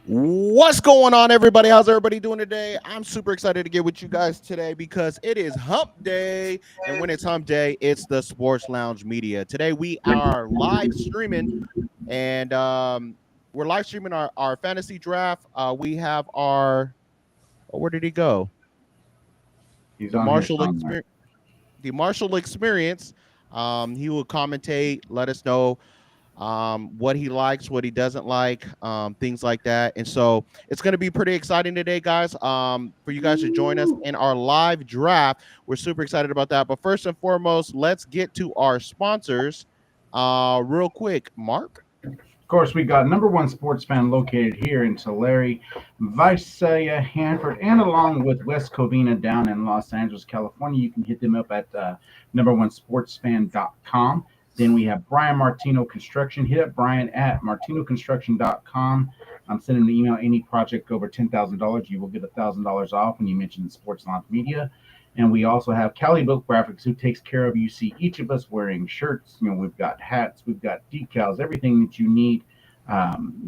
What's going on, everybody? How's everybody doing today? I'm super excited to get with you guys today because it is Hump Day. And when it's Hump Day, it's the Sports Lounge Media. Today, we are live streaming and we're live streaming our fantasy draft. We have where did he go? He's The on here Marshall somewhere. Experience. The Marshall Experience. He will commentate, let us know what he likes, what he doesn't like, things like that. And so it's going to be pretty exciting today, guys, for you guys to join us in our live draft. We're super excited about that. But first and foremost, let's get to our sponsors real quick. Mark? Of course, we got number one sports fan located here in Tulare, Visalia, Hanford, and along with West Covina down in Los Angeles, California. You can hit them up at number1sportsfan.com. Then we have Brian Martino Construction. Hit up Brian at martinoconstruction.com. I'm sending an email. Any project over $10,000, you will get $1,000 off when you mention the Sports Launch Media. And we also have Cali Book Graphics, who takes care of you. See each of us wearing shirts. We've got hats, we've got decals, everything that you need.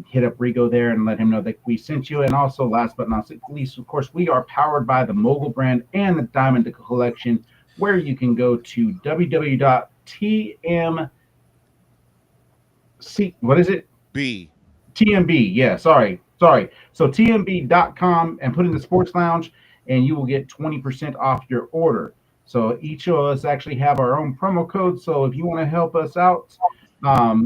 Hit up Rigo there and let him know that we sent you. And also, last but not least, of course, we are powered by the Mogul brand and the Diamond Collection, where you can go to www.tmc. What is it? B. TMB. Yeah, sorry. So tmb.com and put in the Sports Lounge, and you will get 20% off your order. So each of us actually have our own promo code. So if you want to help us out,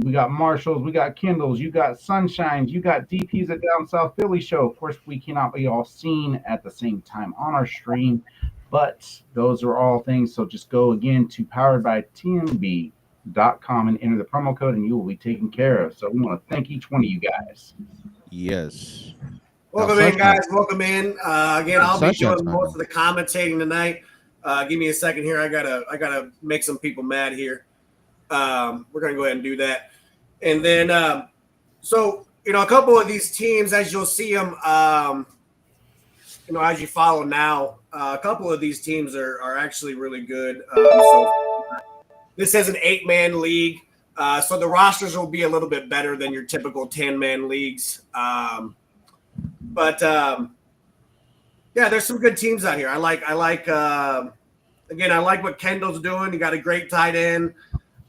we got Marshalls, we got Kindles, you got Sunshines, you got DPs at Down South Philly show. Of course, we cannot be all seen at the same time on our stream, but those are all things. So just go again to powered by TMB.com and enter the promo code, and you will be taken care of. So we want to thank each one of you guys. Yes. Welcome in, guys. Welcome in. Again, I'll be doing most of the commentating tonight. Give me a second here. I gotta make some people mad here. We're gonna go ahead and do that, and then so a couple of these teams, as you'll see them, as you follow now, a couple of these teams are actually really good. So this is an 8-man league, so the rosters will be a little bit better than your typical 10-man leagues. But yeah, there's some good teams out here. I like what Kendall's doing. He got a great tight end.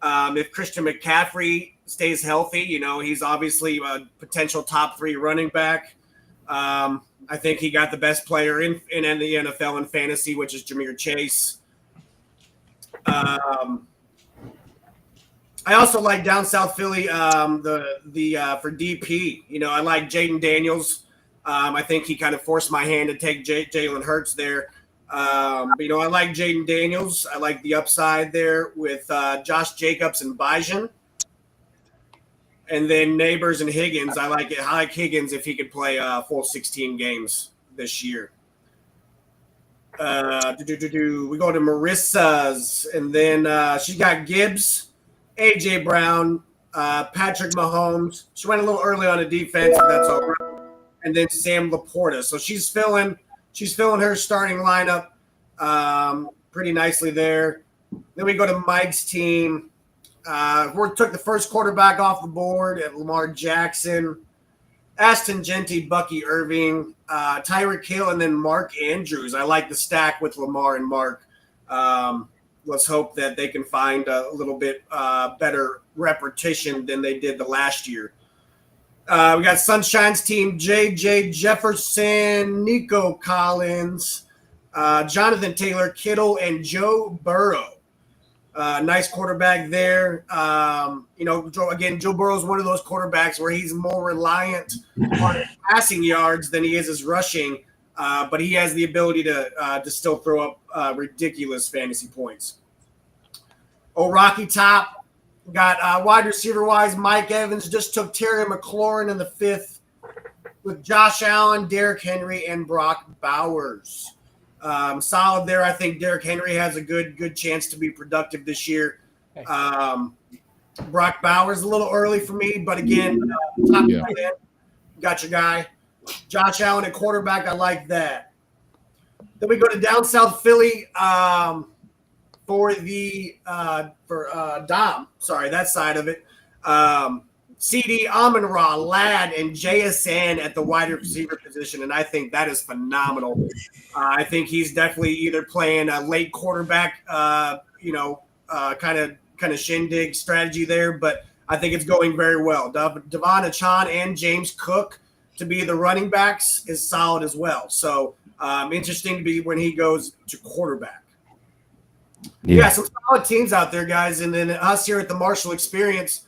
If Christian McCaffrey stays healthy, he's obviously a potential top 3 running back. I think he got the best player in the NFL in fantasy, which is Ja'Marr Chase. I also like down South Philly for DP. I like Jaden Daniels. I think he kind of forced my hand to take Jalen Hurts there. I like Jaden Daniels. I like the upside there with Josh Jacobs and Bijan. And then Neighbors and Higgins. I like Higgins if he could play full 16 games this year. We go to Marissa's, and then she's got Gibbs, AJ Brown, Patrick Mahomes. She went a little early on the defense, but that's all right. And then Sam Laporta. So she's filling her starting lineup pretty nicely there. Then we go to Mike's team. We took the first quarterback off the board at Lamar Jackson, Aston Genty, Bucky Irving, Tyreek Hill, and then Mark Andrews. I like the stack with Lamar and Mark. Let's hope that they can find a little bit better repetition than they did the last year. We got Sunshine's team, J.J. Jefferson, Nico Collins, Jonathan Taylor, Kittle, and Joe Burrow. Nice quarterback there. Joe Burrow is one of those quarterbacks where he's more reliant on his passing yards than he is his rushing, but he has the ability to still throw up ridiculous fantasy points. Rocky Top. Got wide receiver-wise, Mike Evans just took Terry McLaurin in the 5th with Josh Allen, Derrick Henry, and Brock Bowers. Solid there. I think Derrick Henry has a good chance to be productive this year. Brock Bowers a little early for me, but again, top tight end. Got your guy. Josh Allen at quarterback, I like that. Then we go to down South Philly. For Dom, sorry, that side of it. CD, Amon-Ra, Ladd, and JSN at the wide receiver position, and I think that is phenomenal. I think he's definitely either playing a late quarterback, kind of shindig strategy there, but I think it's going very well. Devon Achane and James Cook to be the running backs is solid as well. So interesting to be when he goes to quarterback. Yeah, some solid teams out there, guys. And then us here at the Marshall Experience,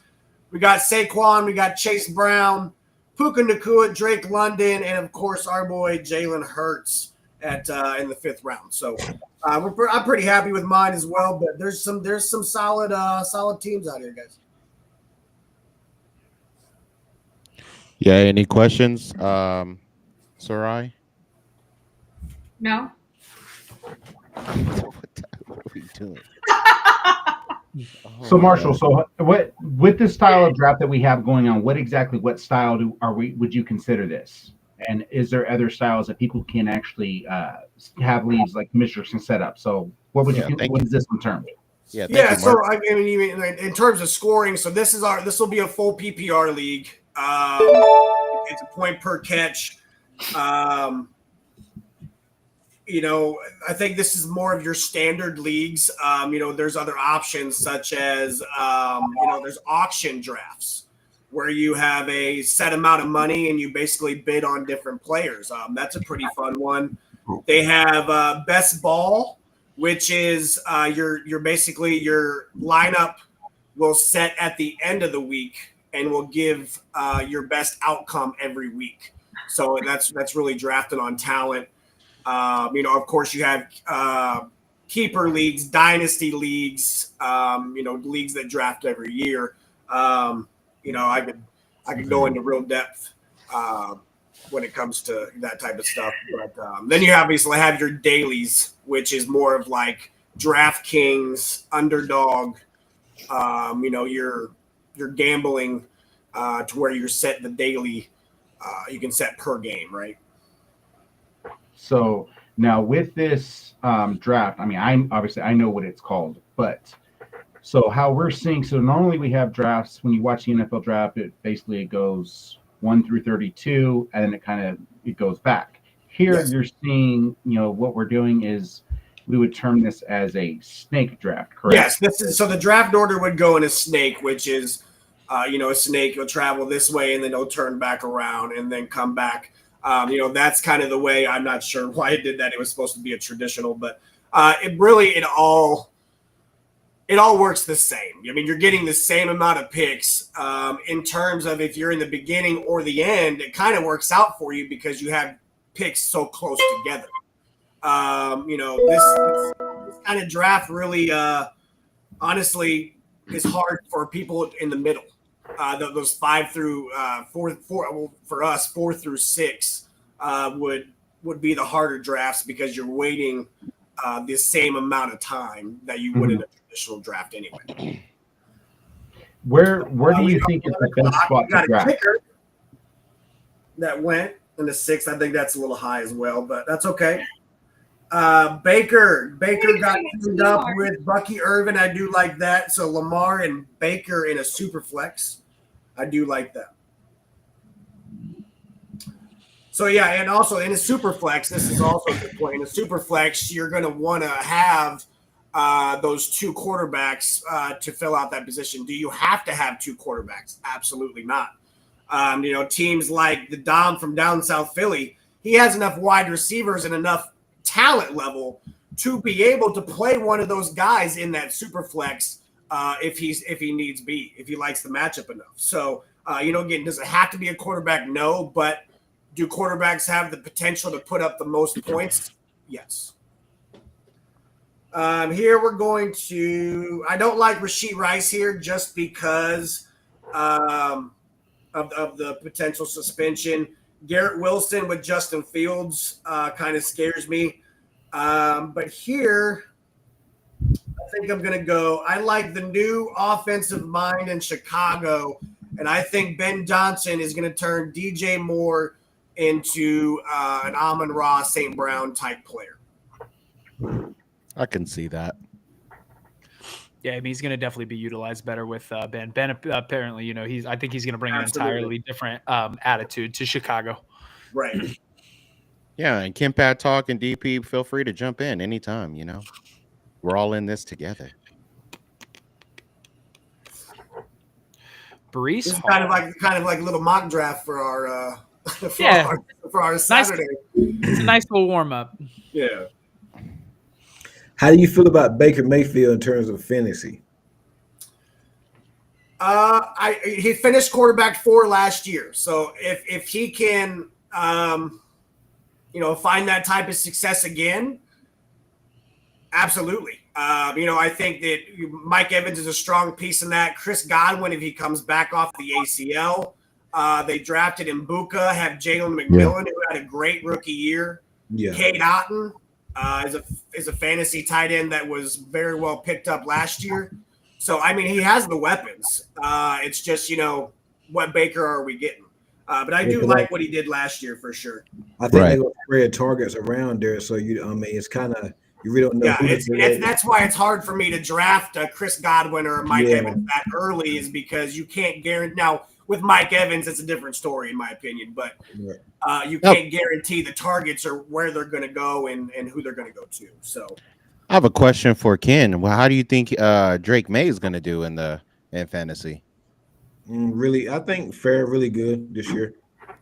we got Saquon, we got Chase Brown, Puka Nacua, Drake London, and of course our boy Jalen Hurts at in the 5th round. So I'm pretty happy with mine as well. But there's some solid teams out here, guys. Yeah. Any questions, Sarai? No. What are we doing? So Marshall, so what with this style of draft that we have going on, what style would you consider this? And is there other styles that people can actually have leagues like commissioners can set up? So what would what is this in terms? Yeah. So I mean, in terms of scoring, so this will be a full PPR league. It's a point per catch. I think this is more of your standard leagues. There's other options such as, there's auction drafts where you have a set amount of money and you basically bid on different players. That's a pretty fun one. They have best ball, which is your basically your lineup will set at the end of the week and will give your best outcome every week. So that's really drafted on talent. Of course, you have keeper leagues, dynasty leagues, leagues that draft every year. I could go into real depth when it comes to that type of stuff. But then you obviously have your dailies, which is more of like DraftKings, Underdog. You're gambling to where you're set the daily. You can set per game, right? So now with this draft, I mean, I know what it's called, but so how we're seeing, so normally we have drafts when you watch the NFL draft, it goes 1 through 32, and then it goes back. Here You're seeing, what we're doing is we would term this as a snake draft, correct? Yes, so the draft order would go in a snake, which is, a snake will travel this way and then it'll turn back around and then come back. That's kind of the way. I'm not sure why it did that. It was supposed to be a traditional, but it all works the same. I mean, you're getting the same amount of picks in terms of if you're in the beginning or the end. It kind of works out for you because you have picks so close together. This kind of draft really, honestly, is hard for people in the middle. Those 5 through 4, for us 4 through 6 would be the harder drafts because you're waiting the same amount of time that you would in a traditional draft anyway. Where do you think is the best spot to draft? Kicker that went in the 6th. I think that's a little high as well, but that's okay. Baker got teamed up with Bucky Irvin. I do like that. So Lamar and Baker in a super flex. I do like that. So yeah, and also in a super flex, this is also a good point. In a super flex, you're going to want to have those 2 quarterbacks to fill out that position. Do you have to have 2 quarterbacks? Absolutely not. Teams like the Dom from down South Philly, he has enough wide receivers and enough talent level to be able to play one of those guys in that super flex if he needs be, if he likes the matchup enough. So again, does it have to be a quarterback? No, but do quarterbacks have the potential to put up the most points? Yes. Here we're going to, I don't like Rashee Rice here just because of the potential suspension. Garrett Wilson with Justin Fields kind of scares me. But here, I think I'm going to go. I like the new offensive mind in Chicago, and I think Ben Johnson is going to turn DJ Moore into an Amon-Ra St. Brown type player. I can see that. Yeah, I mean, he's going to definitely be utilized better with Ben. Ben apparently, I think he's going to bring Absolutely. an entirely different attitude to Chicago. Right. Yeah, and Kim Pat Talk and DP, feel free to jump in anytime. We're all in this together. Brees This is Hall. kind of like a little mock draft for our for our Saturday. It's a nice little warm up. Yeah. How do you feel about Baker Mayfield in terms of fantasy? He finished quarterback 4 last year, so if he can, find that type of success again, absolutely. I think that Mike Evans is a strong piece in that. Chris Godwin, if he comes back off the ACL, they drafted Mbuka, have Jalen McMillan, who had a great rookie year. Yeah. Cade Otton is a fantasy tight end that was very well picked up last year. So, I mean, he has the weapons. It's just, what Baker are we getting? But I do like what he did last year for sure. I think they're going to spread targets around there. So, it's kind of, you really don't know. Yeah, that's why it's hard for me to draft Chris Godwin or Mike Evans that early, is because you can't guarantee. Now, with Mike Evans, it's a different story, in my opinion. But you can't guarantee the targets or where they're going to go and who they're going to go to. So, I have a question for Ken. Well, how do you think Drake May is going to do in fantasy? Really, I think fair really good this year. I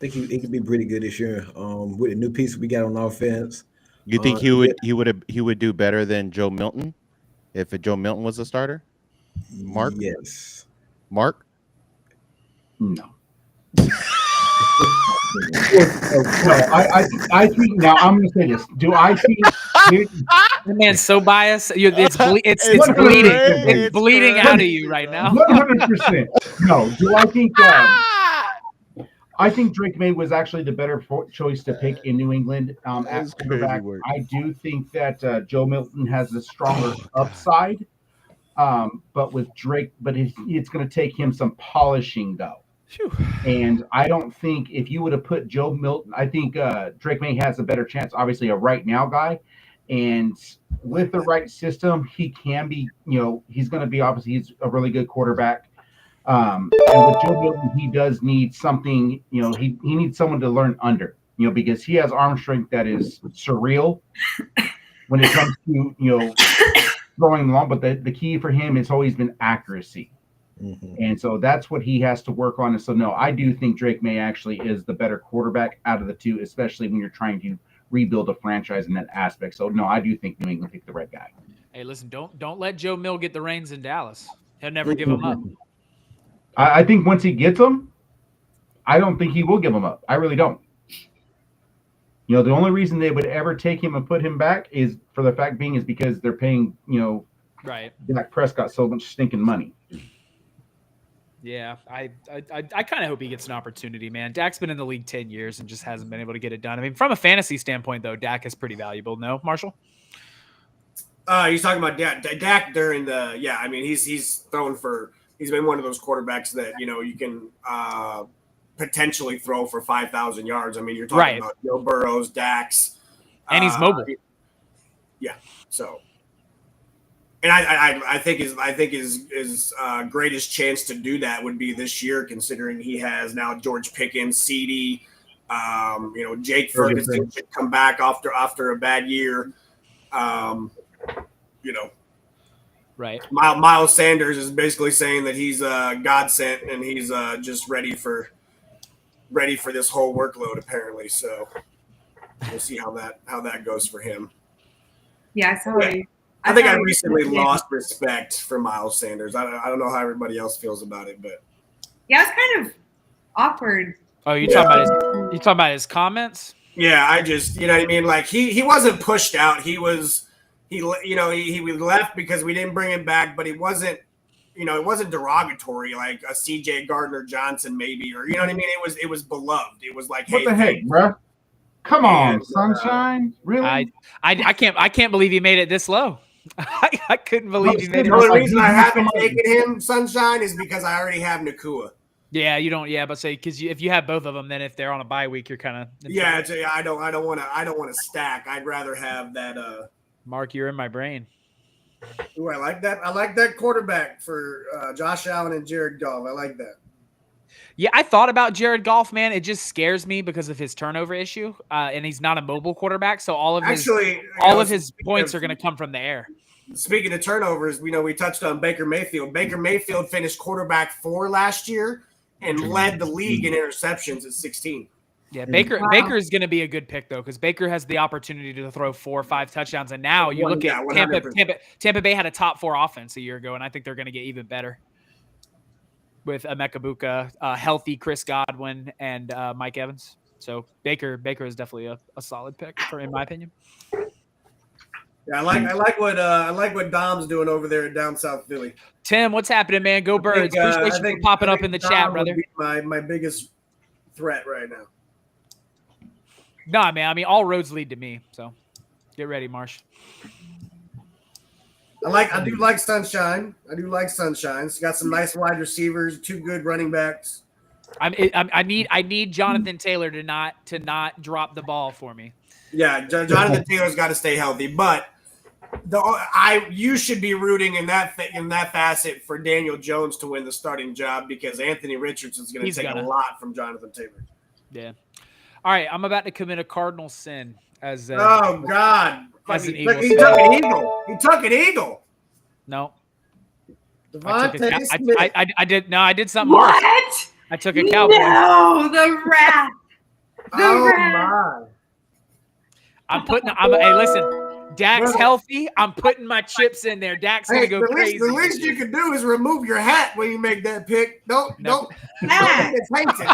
think he could be pretty good this year. With the new piece we got on offense. You think he would do better than Joe Milton if Joe Milton was a starter? Mark? Yes. Mark? No. I think now I'm going to say this. Do I think the man's so biased? It's bleeding. It's bleeding out of you right now. 100%. No. Do I think? I think Drake May was actually the better choice to pick in New England at quarterback. I do think that Joe Milton has a stronger upside, but with Drake, it's going to take him some polishing though. Whew. And I don't think if you would have put Joe Milton, I think Drake May has a better chance. Obviously, a right now guy, and with the right system, he can be. He's going to be obviously he's a really good quarterback. And with Joe Milton, he does need something, he needs someone to learn under, because he has arm strength that is surreal when it comes to, throwing the long. But the key for him has always been accuracy. Mm-hmm. And so that's what he has to work on. And so, no, I do think Drake May actually is the better quarterback out of the two, especially when you're trying to rebuild a franchise in that aspect. So, no, I do think New England picked the right guy. Hey, listen, don't let Joe Mill get the reins in Dallas. He'll never give him up. I think once he gets them, I don't think he will give them up. I really don't. The only reason they would ever take him and put him back is for the fact being is because they're paying, right, Dak Prescott so much stinking money. Yeah, I kind of hope he gets an opportunity, man. Dak's been in the league 10 years and just hasn't been able to get it done. I mean, from a fantasy standpoint, though, Dak is pretty valuable. No, Marshall? He's talking about Dak during the – I mean, he's thrown for – he's been one of those quarterbacks that, you can potentially throw for 5,000 yards. I mean, you're talking about Joe Burrows, Dax. And he's mobile. Yeah, so – and I think his greatest chance to do that would be this year, considering he has now George Pickens, CeeDee, Jake Ferguson should come back after a bad year. Right. Miles Sanders is basically saying that he's God sent and he's just ready for this whole workload apparently. So we'll see how that goes for him. Yeah, I saw it. I think I recently lost respect for Miles Sanders. I don't know how everybody else feels about it, but yeah, it's kind of awkward. Oh, you talking about his comments? Yeah, I just what I mean. Like he wasn't pushed out. He left because we didn't bring him back, but it wasn't derogatory like a CJ Gardner Johnson maybe, or what I mean. It was beloved. It was like, what the heck, bro? Come on, Sunshine. Really? I can't believe he made it this low. I couldn't believe he made it. The only reason I haven't taken him, Sunshine, is because I already have Nakua. Yeah, you don't. Yeah, but say because if you have both of them, then if they're on a bye week, you're kind of. Yeah, I don't want to stack. I'd rather have that. Mark, you're in my brain. Ooh, I like that. I like that quarterback for Josh Allen and Jared Goff. I like that. Yeah, I thought about Jared Goff, man. It just scares me because of his turnover issue, and he's not a mobile quarterback, so all of his points are going to come from the air. Speaking of turnovers, we touched on Baker Mayfield. Baker Mayfield finished quarterback 4 last year and led the league in interceptions at 16. Yeah, Baker is going to be a good pick though, because Baker has the opportunity to throw 4 or 5 touchdowns, and now you look at Tampa Bay had a top 4 offense a year ago, and I think they're going to get even better with Emeka Buka, healthy Chris Godwin, and Mike Evans. So Baker is definitely a solid pick in my opinion. Yeah, I like what Dom's doing over there in down South Philly. Tim, what's happening, man? Go Birds! Appreciate you for popping up in the chat, brother. My biggest threat right now. Nah, man. I mean, all roads lead to me. So get ready, Marsh. I do like Sunshine. He's got some nice wide receivers, 2 good running backs. I need Jonathan Taylor to not drop the ball for me. Yeah, Jonathan Taylor's got to stay healthy, but you should be rooting in that facet for Daniel Jones to win the starting job, because Anthony Richardson's going to take a lot from Jonathan Taylor. Yeah. All right, I'm about to commit a cardinal sin as oh God. As an Eagle. He took an eagle. He took an eagle. No. I did something what? Worse. I took a Cowboy. No, the wrath. My. Hey, listen. Dak's healthy. I'm putting my chips in there. Dak's gonna go crazy. The least you can do is remove your hat when you make that pick. Don't get tainted.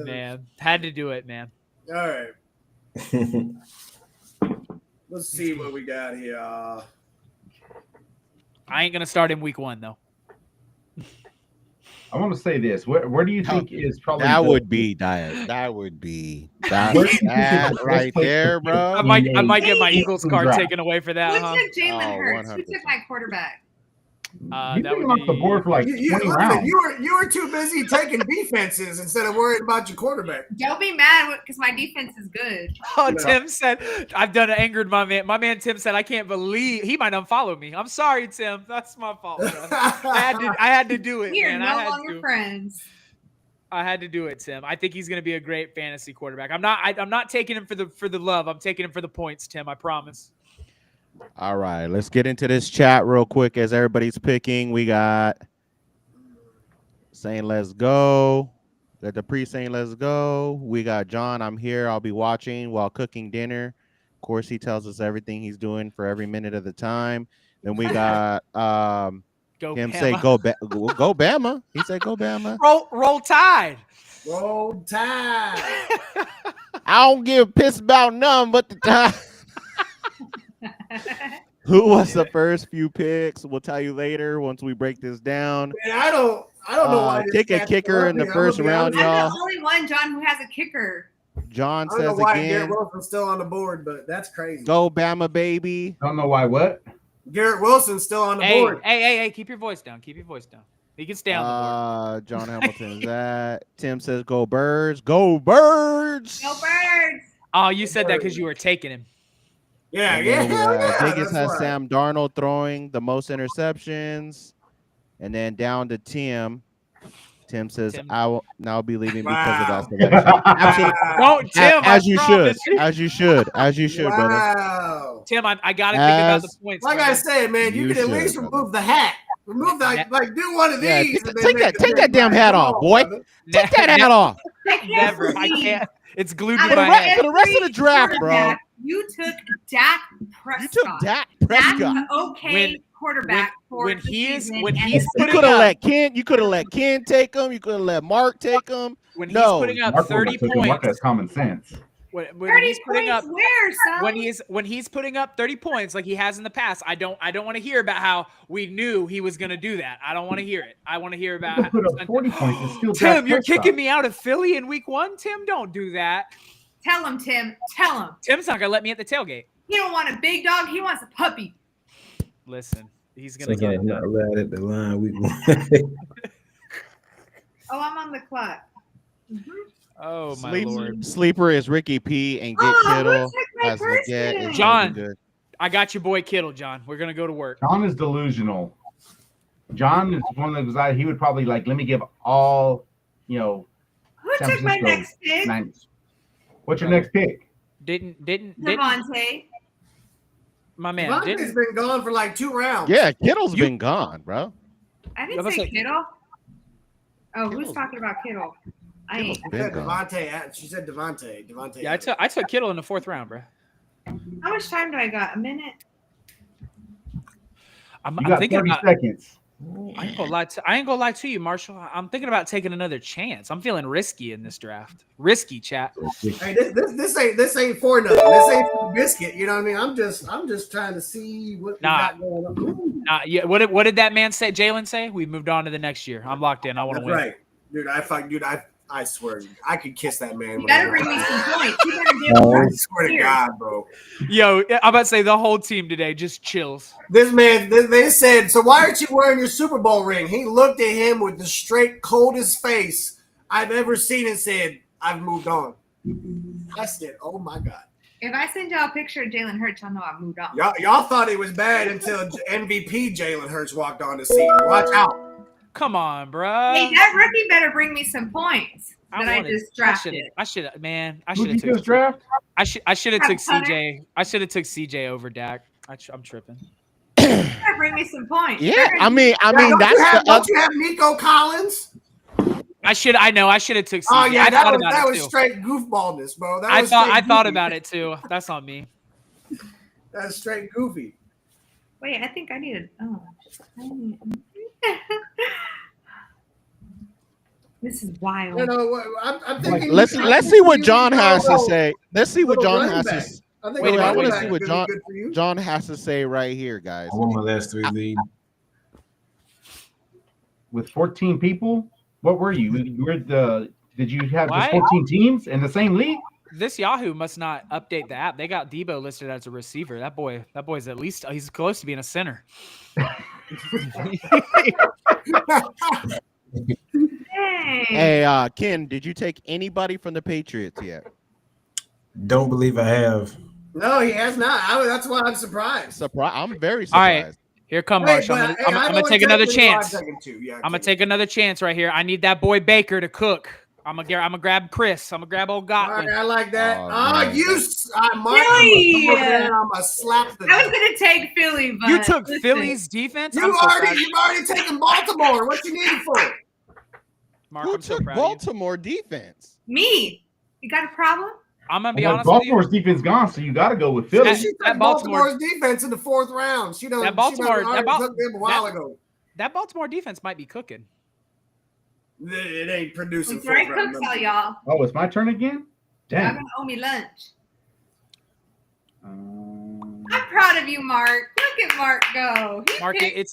Man. Had to do it, man. All right. Let's see what we got here. I ain't gonna start in week 1 though. I want to say this. Where do you think is probably that would be that right there, bro? I might get my Eagles card taken away for that. Who took Jalen Hurts? 100%. Who took my quarterback? You took him off the board for like 20 rounds. You were too busy taking defenses instead of worrying about your quarterback. Don't be mad because my defense is good. Oh, Tim said, I've done it, angered my man. My man Tim said, I can't believe he might unfollow me. I'm sorry, Tim. That's my fault, bro. I had to do it, we man. We are no longer friends. I had to do it, Tim. I think he's going to be a great fantasy quarterback. I'm not taking him for the love. I'm taking him for the points, Tim. I promise. All right, let's get into this chat real quick as everybody's picking. We got saying let's go. Got the saying let's go. We got John, I'm here. I'll be watching while cooking dinner. Of course, he tells us everything he's doing for every minute of the time. Then we got him Bama. Say go Bama. He said go Bama. Roll Tide. Roll Tide. I don't give a piss about none but the time. Who was the first few picks? We'll tell you later once we break this down. Man, I don't know why. Take a kicker in the first round, y'all. I'm the only one, John, who has a kicker. John says I don't know why again. Garrett Wilson's still on the board, but that's crazy. Go Bama, baby. Don't know why what? Garrett Wilson's still on the board. Hey, keep your voice down. Keep your voice down. He can stay on the board. John Hamilton is that. Tim says go Birds. Go Birds. Go Birds. Oh, you said that because you were taking him. Yeah. Vegas has Sam Darnold throwing the most interceptions. And then down to Tim. Tim says, I will now be leaving because of that selection. Absolutely. No, Tim, as you should, brother. Tim, I got to think about the points. Like I said, man, you can at least remove the hat. Remove that, do one of these. Take that damn hat off, boy. Take that hat off. Never. I can't. It's glued to my head. For the rest of the draft, bro. You took Dak Prescott. You took Dak Prescott. Okay. Quarterback when he's you could have let Ken take him. You could have let Mark take him. When he's putting up Mark 30 points, Mark has common sense. When 30 he's putting points up where, son? when he's putting up 30 points like he has in the past, I don't want to hear about how we knew he was going to do that. I don't want to hear it. I want to hear about put up 40 points and still Tim, you're kicking me out of Philly in week 1. Tim, don't do that. Tell him, Tim. Tell him. Tim's not going to let me at the tailgate. He don't want a big dog. He wants a puppy. Listen. He's gonna get not allowed at the line. Oh, I'm on the clock. Oh my lord. Sleeper is Ricky P and get Kittle as Leggett is John. good. I got your boy Kittle, John. We're gonna go to work. John is delusional. John is one of those guys. He would probably like, let me give all, Who San took my Francisco next pick? Niners. What's your next pick? Didn't Devontae. my man? Devontae's been gone for like 2 rounds. Yeah, Kittle's been gone, bro. I didn't say Kittle. Oh, who's talking about Kittle? I ain't. She said Devontae. She said Devontae. Devontae. Yeah, I took Kittle in the 4th round, bro. How much time do I got? A minute? I'm You got thinking 30 about. seconds. I ain't gonna lie to you, Marshall. I'm thinking about taking another chance. I'm feeling risky in this draft. Risky, chat. Hey, this ain't for nothing. This ain't for the biscuit. You know what I mean? I'm just trying to see what we got going on. Yeah. What did that man say? Jalen say? We moved on to the next year. I'm locked in. I want to win. Right, dude. I swear, I could kiss that man. You gotta bring me some points. You better I swear to God, bro. Yo, I'm about to say the whole team today just chills. This man, they said, so why aren't you wearing your Super Bowl ring? He looked at him with the straight, coldest face I've ever seen and said, I've moved on. I said, oh my God. If I send y'all a picture of Jalen Hurts, y'all know I moved on. Y'all thought it was bad until MVP Jalen Hurts walked on the scene. Watch out. Come on, bro. Hey, that rookie better bring me some points that I just drafted. I should have Who took just draft? I should have took CJ. I should have took CJ over Dak. I'm tripping. You better bring me some points. Yeah, I mean Don't you have Nico Collins? I should have took CJ. Oh yeah, that was too. straight goofballness, bro. I thought about it too. That's on me. That's straight goofy. Wait, I think I need This is wild. You know, I'm thinking. let's see what John has to say. Let's see what John has to say. Wait, I want to see what John has to say right here, guys. I won my last 3 league. With 14 people, what were you? Did you have Why? just 14 teams in the same league? This Yahoo must not update the app. They got Debo listed as a receiver. That boy's at least he's close to being a center. Hey, Ken, did you take anybody from the Patriots yet? Don't believe I have. No, he has not. that's why I'm surprised. I'm very All right, surprised. here come Marshall. I'm gonna take another chance. I'm gonna take another chance right here. I need that boy Baker to cook. I'm gonna grab Chris. I'm gonna grab old Godwin. Right, I like that. Man. Mark. Philly. I'm gonna slap the. I was gonna take Philly, but You took Philly's defense. You've already taken Baltimore. What you need it for? Mark, Who I'm so took proud of you. Baltimore defense? Me. You got a problem? I'm gonna be Well, honest with you. Baltimore's defense gone, so you got to go with Philly. She that took Baltimore- Baltimore's defense in the 4th round. She That Baltimore- took them a while ago. That Baltimore defense might be cooking. It ain't producing. It's right 4th round cooks all numbers. y'all. Oh, it's my turn again? Y'all Damn. gonna owe me lunch. I'm proud of you, Mark. Look at Mark go. He Mark, picked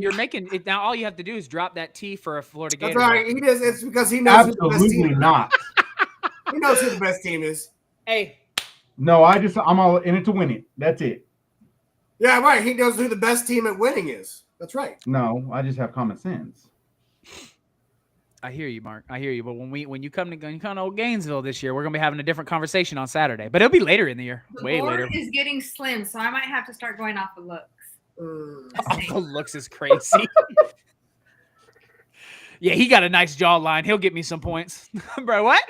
you're making it now. All you have to do is drop that T for a Florida That's Gator. right. He does. It's because he knows who the best team Absolutely is. not. He knows who the best team is. Hey, No, I'm all in it to win it. That's it. Yeah, right. He knows who the best team at winning is. That's right. No, I just have common sense. I hear you, Mark. I hear you. But when you come to old Gainesville this year, we're gonna be having a different conversation on Saturday. But it'll be later in the year, The way board later. is getting slim, so I might have to start going off the looks. The looks is crazy. Yeah, he got a nice jawline. He'll get me some points, bro. What?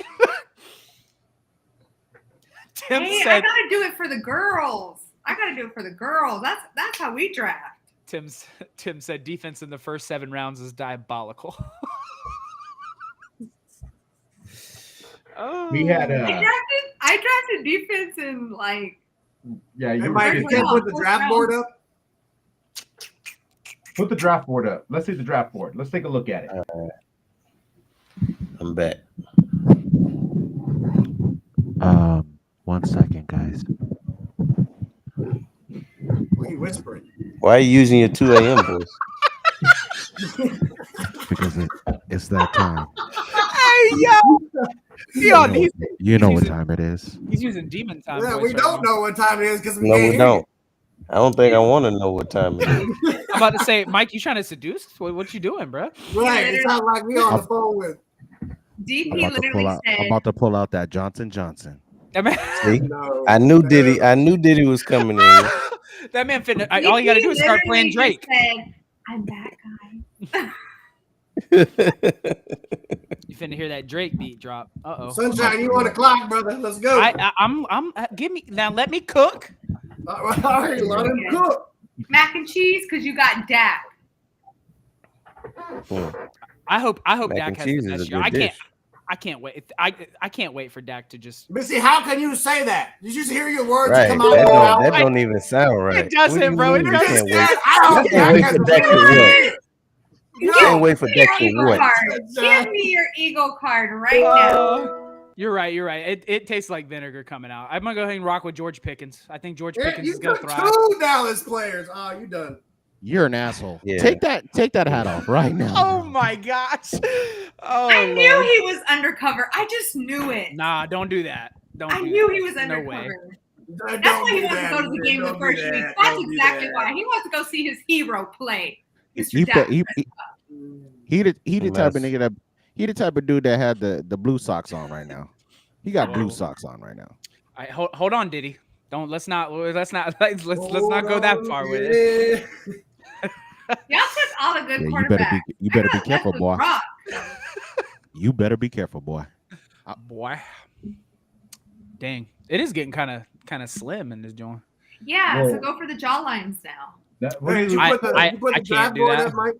Tim Hey, I said. gotta do it for the girls. That's how we draft. Tim said defense in the first 7 rounds is diabolical. Oh. We had I drafted defense in like. yeah, you Hey, were Mike, you 15. can't put the draft board up. Put the draft board up. Let's see the draft board. Let's take a look at it. I'm back. 1 second, guys. What are you whispering? Why are you using your 2 a.m. voice? Because it's that time. Hey, yo, You know what time it is. he's using demon time. Yeah, voice we right don't now. know what time it is because we No, can't we hear don't. I don't think I want to know what time it is. I'm about to say, Mike, you trying to seduce? What you doing, bro? you. Right. It's not like we on the phone with. DP I'm literally said, about to pull out that Johnson Johnson. See? No, I knew Diddy was coming in. That man finna. All you got to do is start playing Drake. Said, I'm that guy. You finna hear that Drake beat drop. Uh-oh. Sunshine, you on the clock, brother? Let's go. I'm. Give me now. Let me cook. All right, let him cook. Mac and cheese, because you got Dak. I hope Mac Dak and has cheese the is best a year. good dish. I can't wait. I can't wait for Dak to just. But see, how can you say that? Did you just hear your words Right. come out of your mouth? That don't even sound right. It doesn't, bro. It You doesn't. can't wait. I hope You can't wait for Dak to what? You can't wait for Dak to Eagle what? card. Give me your Eagle card right now. You're right. You're right. It tastes like vinegar coming out. I'm gonna go ahead and rock with George Pickens. I think George Pickens You is gonna took thrive. 2 Dallas players. Oh, you done. You're an asshole. Yeah. Take that hat off right now. Oh bro. my goch. Oh, I knew Lord. he was undercover. I just knew it. Nah, don't do that. Don't. I do knew that. he was No undercover. way. That's why he wants to go to the game the first week. That's exactly why. He wants to go see his hero play. Mr. Dak. He the type of Mess. nigga that he the type of dude that had the blue socks on right now. He got blue socks on right now. All right, hold on, Diddy. Don't let's not go that far with it. Y'all took all the good Yeah, quarterbacks. you better be careful, That's boy. rough. You better be careful, boy. Boy. Dang. It is getting kind of slim in this joint. Yeah, Whoa. so go for the jawlines now. Hey, did you I- put the, I- you put I the can't draft do board that. up, Mike?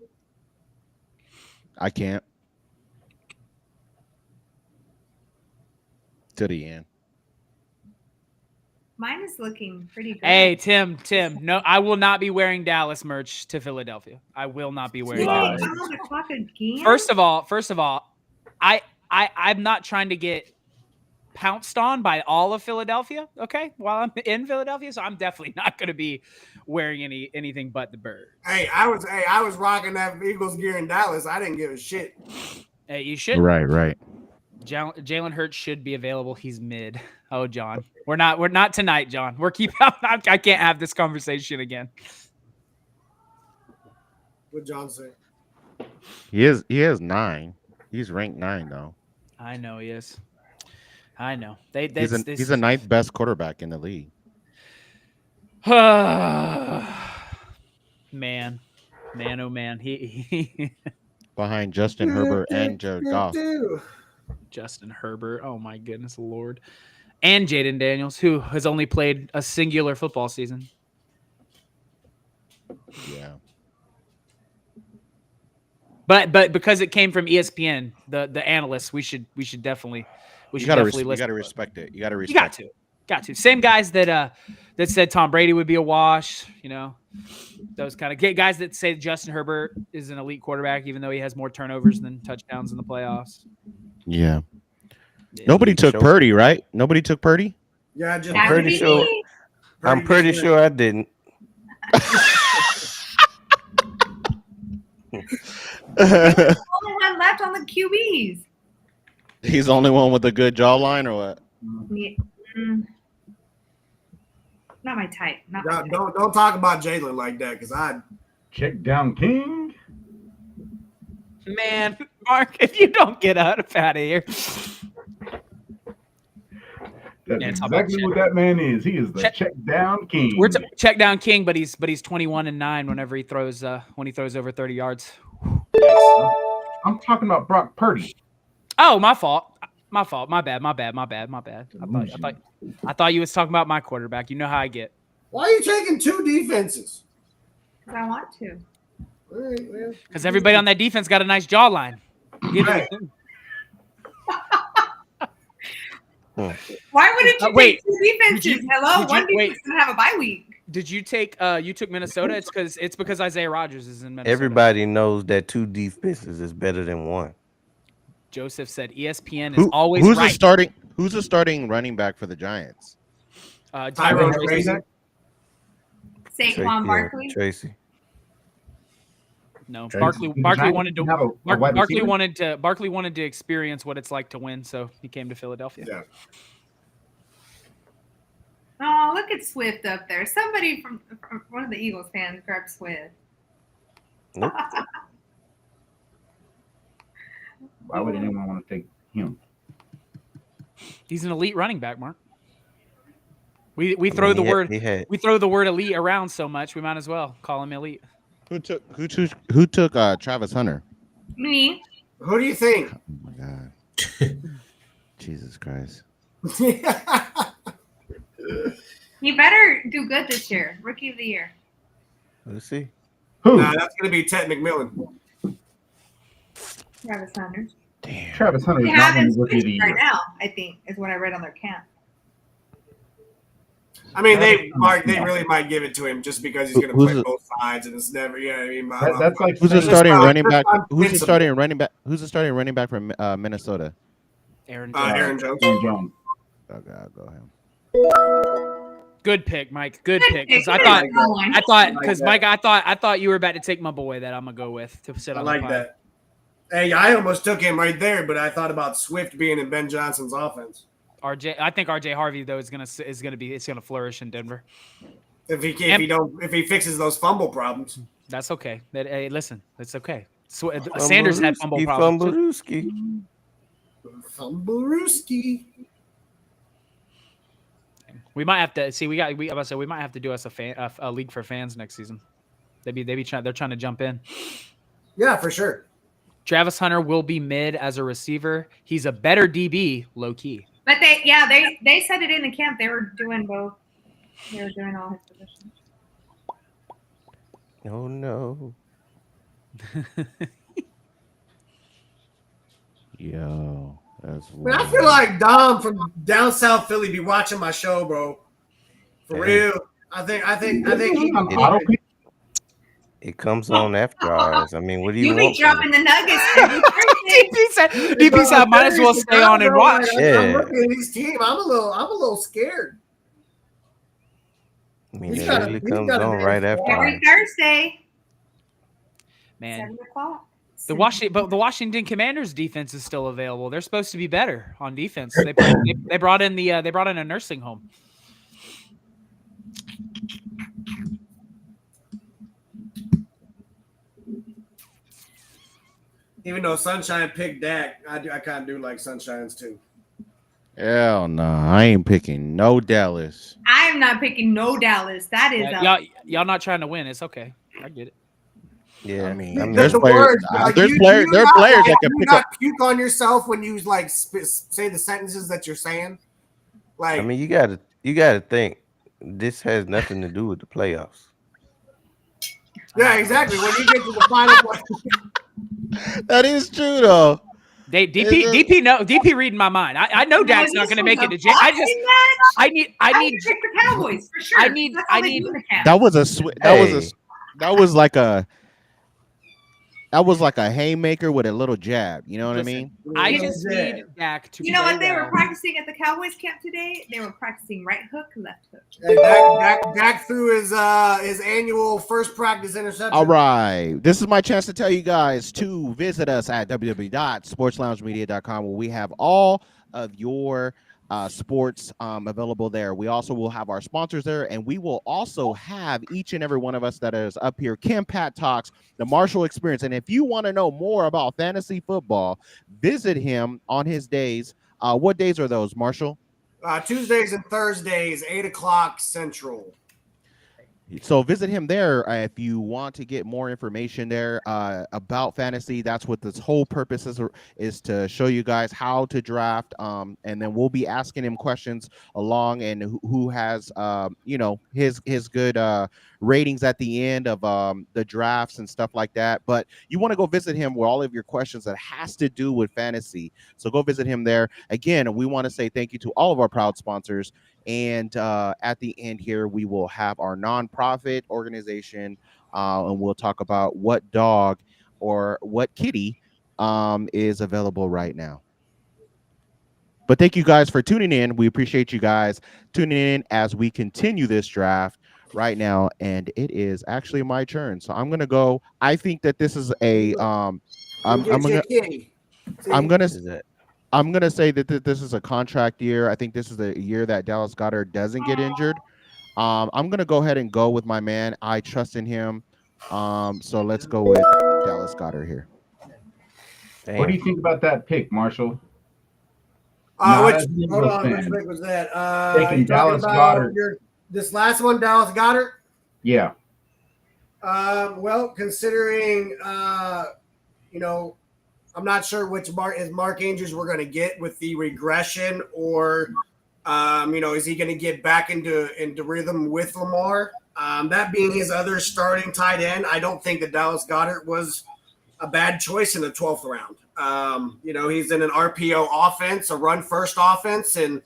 I can't. To the end. Mine is looking pretty good. Hey, Tim, no, I will not be wearing Dallas merch to Philadelphia. I will not be wearing Wait, Dallas. I'm on the clock again? First of all, I'm not trying to get pounced on by all of Philadelphia, okay? While I'm in Philadelphia, so I'm definitely not going to be wearing anything but the bird. Hey, I was rocking that Eagles gear in Dallas. I didn't give a shit. Hey, you should. Right. Jalen Hurts should be available. He's mid. Oh, John, we're not tonight, John. We're keeping. I can't have this conversation again. What John say? He has 9. He's ranked 9 though. I know he is. I know. He's the 9th best quarterback in the league. Man, oh man. He Behind Justin Herbert and Jared Goff. Justin Herbert. Oh my goodness, Lord. And Jaden Daniels, who has only played a singular football season. Yeah. But because it came from ESPN, the analysts, we should definitely You gotta respect it. You got to. Same guys that said Tom Brady would be a wash, those kind of guys that say Justin Herbert is an elite quarterback, even though he has more turnovers than touchdowns in the playoffs. Yeah. Nobody took Purdy, right? Nobody took Purdy? Yeah, just I'm pretty sure I didn't. The only one left on the QBs. He's the only one with a good jawline, or what? Yeah. Not my type. Not my type. Don't talk about Jalen like that, because I Check down King. Man, Mark, if you don't get out of here. That's Yeah, it's all about exactly check. what that man is. He is the check down king. We're check down King, but he's 21-9 whenever he throws when he throws over 30 yards. I'm talking about Brock Purdy. Oh, my fault. My bad. I thought you was talking about my quarterback. You know how I get. why are you taking 2 defenses? Because I want to. All right, well. Because everybody on that defense got a nice jawline. Right. Why wouldn't you Wait. take 2 defenses? Hello, one defense wait. doesn't have a bye week. Did you take you took Minnesota? It's because Isaiah Rodgers is in Minnesota. Everybody knows that 2 defenses is better than 1. Joseph said ESPN is always who's right. Who's the starting running back for the Giants? Tyrone Tracy. Saquon Barkley. Tracy. No, Tracy. Barkley wanted to Have a wide Barkley receiver? wanted to experience what it's like to win, so he came to Philadelphia. Yeah. Oh, look at Swift up there. Somebody from one of the Eagles fans grabbed Swift. Nope. Why would anyone want to take him. He's an elite running back, Mark. We throw the word elite around so much, we might as well call him elite. Who took Travis Hunter? Me. Who do you think? Oh my God. Jesus Christ. He better do good this year. Rookie of the year. Let's see. Who? Nah, that's going to be Ted McMillan. Travis Hunter. Damn. Travis Hunter They is not have him winning Rookie of the switched right Year. now, I think, is what I read on their camp. I mean, they really might give it to him just because he's going to play both sides, and it's never. Yeah, I mean, That's like who's the saying- starting running back? Who's the invincible. starting running back? Who's the starting running back from Minnesota? Aaron Jones. Aaron Jones. Aaron Jones. Okay, I'll go him. Good pick, Mike. Good pick. Because I thought you were about to take my boy that I'm gonna go with to sit I on. like that. Hey, I almost took him right there, but I thought about Swift being in Ben Johnson's offense. I think RJ Harvey though is gonna flourish in Denver. If he fixes those fumble problems. That's okay. Hey, listen, it's okay. Sanders had fumble problems. Fumblerooski. We might have to see. We might have to do us a league for fans next season. They're trying to jump in. Yeah, for sure. Travis Hunter will be mid as a receiver. He's a better DB, low key. But they said it in the camp. They were doing both. They were doing all his positions. Oh no. Yo, that's. Man, I feel like Dom from down south Philly be watching my show, bro. For real. I think he. It comes on after hours. I mean, what do you want? You be dropping the nuggets. DP said, might as well stay on and watch. I'm looking at his team. I'm a little scared. I mean, it really comes on right after. Every Thursday. Man. 7 o'clock. The Washington Commanders defense is still available. They're supposed to be better on defense. They brought in a nursing home. Even though Sunshine picked Dak, I kind of do like Sunshines too. Hell no, I ain't picking no Dallas. I am not picking no Dallas. That is y'all not trying to win. It's okay. I get it. Yeah, I mean, there's players that can pick up. Puke on yourself when you like say the sentences that you're saying. Like, I mean, you gotta think this has nothing to do with the playoffs. Yeah, exactly. When you get to the final. That is true though. DP reading my mind. I know Dak's not going to make it to jail. I need pick the Cowboys for sure. I need that was like a haymaker with a little jab. You know what I mean? I just need Dak to. You know what they were practicing at the Cowboys camp today? They were practicing right hook, left hook. Dak threw his annual first practice interception. All right, this is my chance to tell you guys to visit us at www.sportsloungemedia.com, where we have all of your sports available there. We also will have our sponsors there, and we will also have each and every one of us that is up here. Kim Pat Talks, the Marshall Experience. And if you want to know more about fantasy football, visit him on his days. What days are those, Marshall? Tuesdays and Thursdays, 8 o'clock Central. So visit him there if you want to get more information there about fantasy. That's what this whole purpose is to show you guys how to draft. And then we'll be asking him questions along, and who has his good ratings at the end of the drafts and stuff like that. But you want to go visit him with all of your questions that has to do with fantasy. So go visit him there. Again, we want to say thank you to all of our proud sponsors. And at the end here, we will have our nonprofit organization, and we'll talk about what dog or what kitty is available right now. But thank you guys for tuning in. We appreciate you guys tuning in as we continue this draft right now. And it is actually my turn. So I'm going to go. I think that this is a I'm going to say that this is a contract year. I think this is the year that Dallas Goedert doesn't get injured. I'm going to go ahead and go with my man. I trust in him. So let's go with Dallas Goedert here. Damn. What do you think about that pick, Marshall? Not Which as an hold Eagles on, which fan. pick was that? Taking You talking Dallas about Goedert. this last one, Dallas Goedert? Yeah. Well, considering I'm not sure which Mark Andrews we're going to get with the regression, or is he going to get back into rhythm with Lamar? That being his other starting tight end, I don't think that Dallas Goedert was a bad choice in the 12th round. He's in an RPO offense, a run first offense, and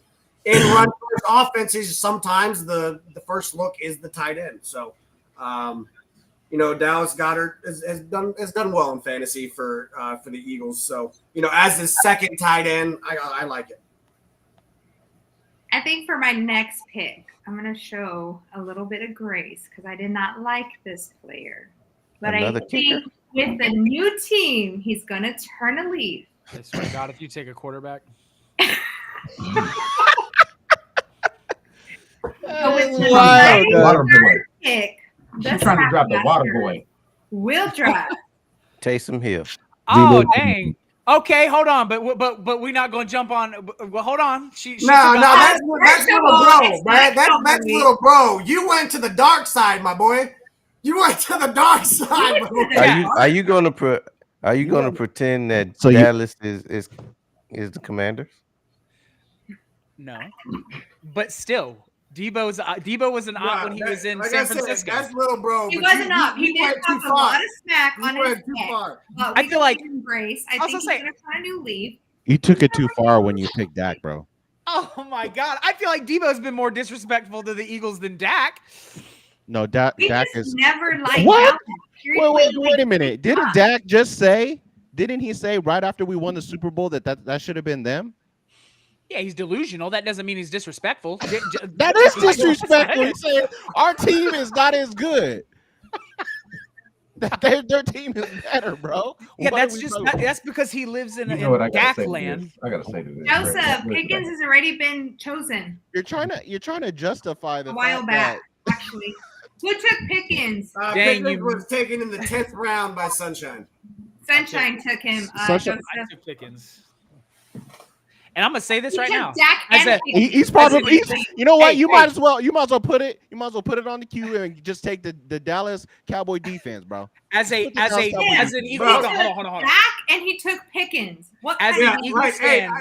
in run first offenses, sometimes the first look is the tight end. So, Dallas Goedert has done well in fantasy for the Eagles. So, as his second tight end, I like it. I think for my next pick, I'm going to show a little bit of grace because I did not like this player. But Another I think with the new team, he's going to turn a leaf. I swear to God, if you take a quarterback. So with the Water boy. pick, She's trying to drop the water boy. Will draft. Taysom Hill. Oh, dang. Okay, hold on, but we're not going to jump on. Well, hold on. No, that's little bro, man. That's little bro. You went to the dark side, my boy. You went to the dark side. Are you going to pretend that Dallas is the Commanders? No, but still, Debo was an op when he was in San Francisco. That's little bro. He wasn't up. He did talk a lot of smack on his neck. I feel like embrace. I think he's going to try a new leaf. You took it too far when you picked Dak, bro. Oh my God, I feel like Debo's been more disrespectful to the Eagles than Dak. No, Dak is never liked what? Wait a minute. Didn't Dak just say? Didn't he say right after we won the Super Bowl that should have been them? Yeah, he's delusional. That doesn't mean he's disrespectful. That is disrespectful. He said our team is not as good. Their team is better, bro. Yeah, that's because he lives in Dak land. I gotta say to this. Joseph, Pickens has already been chosen. You're trying to justify the a while back, actually. Who took Pickens? Pickens was taken in the 10th round by Sunshine. Sunshine took him. I took Pickens. And I'm gonna say this right now. He's probably. You know what? You might as well put it on the queue and just take the Dallas Cowboy defense, bro. As an Eagle. Hold on. Dak and he took Pickens. What? As an Eagles fan,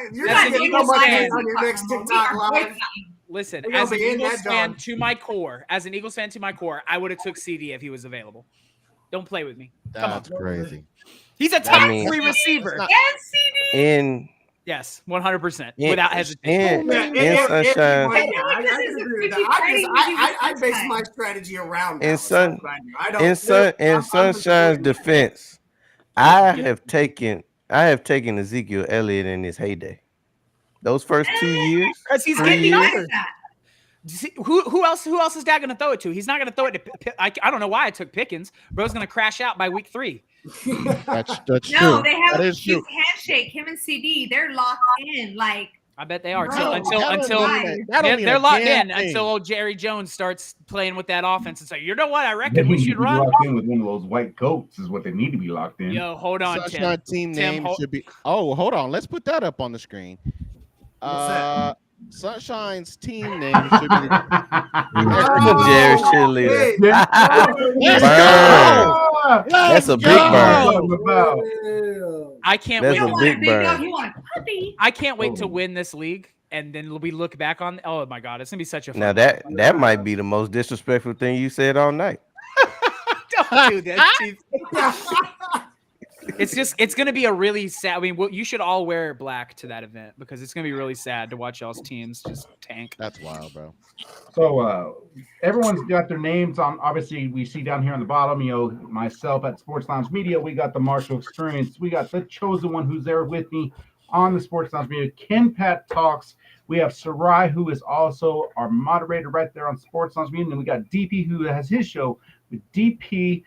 listen. As an Eagles fan to my core, I would have took CD if he was available. Don't play with me. That's crazy. He's a top 3 receiver. And CD. Yes, 100%, without hesitation. In Sunshine, I base my strategy around. In Sunshine's defense, I have taken Ezekiel Elliott in his heyday. Those first 2 years, because he's getting older. Who else is Dak going to throw it to? He's not going to throw it to. I don't know why I took Pickens. Bro's going to crash out by week 3. That's true. No, they have a huge handshake. Him and CD, they're locked in. Like I bet they are until they're locked in until old Jerry Jones starts playing with that offense and say, you know what, I reckon we should run. Locked in with one of those white coats is what they need to be locked in. Yo, hold on, Tim. Team name should be. Oh, hold on. Let's put that up on the screen. Sunshine's team name should be Jerry Cheerleader. That's a big burn. I can't wait. That's a big burn. You want a puppy? I can't wait to win this league, and then we look back on. Oh my God, it's gonna be such a fun. Now that might be the most disrespectful thing you said all night. Don't do that, Chief. It's going to be a really sad. I mean, you should all wear black to that event because it's going to be really sad to watch y'all's teams just tank. That's wild, bro. So everyone's got their names on. Obviously, we see down here on the bottom. Myself at Sports Lounge Media. We got the Marshall Experience. We got the chosen one who's there with me on the Sports Lounge Media. Ken Pat Talks. We have Sarai, who is also our moderator right there on Sports Lounge Media, and we got DP, who has his show with DP.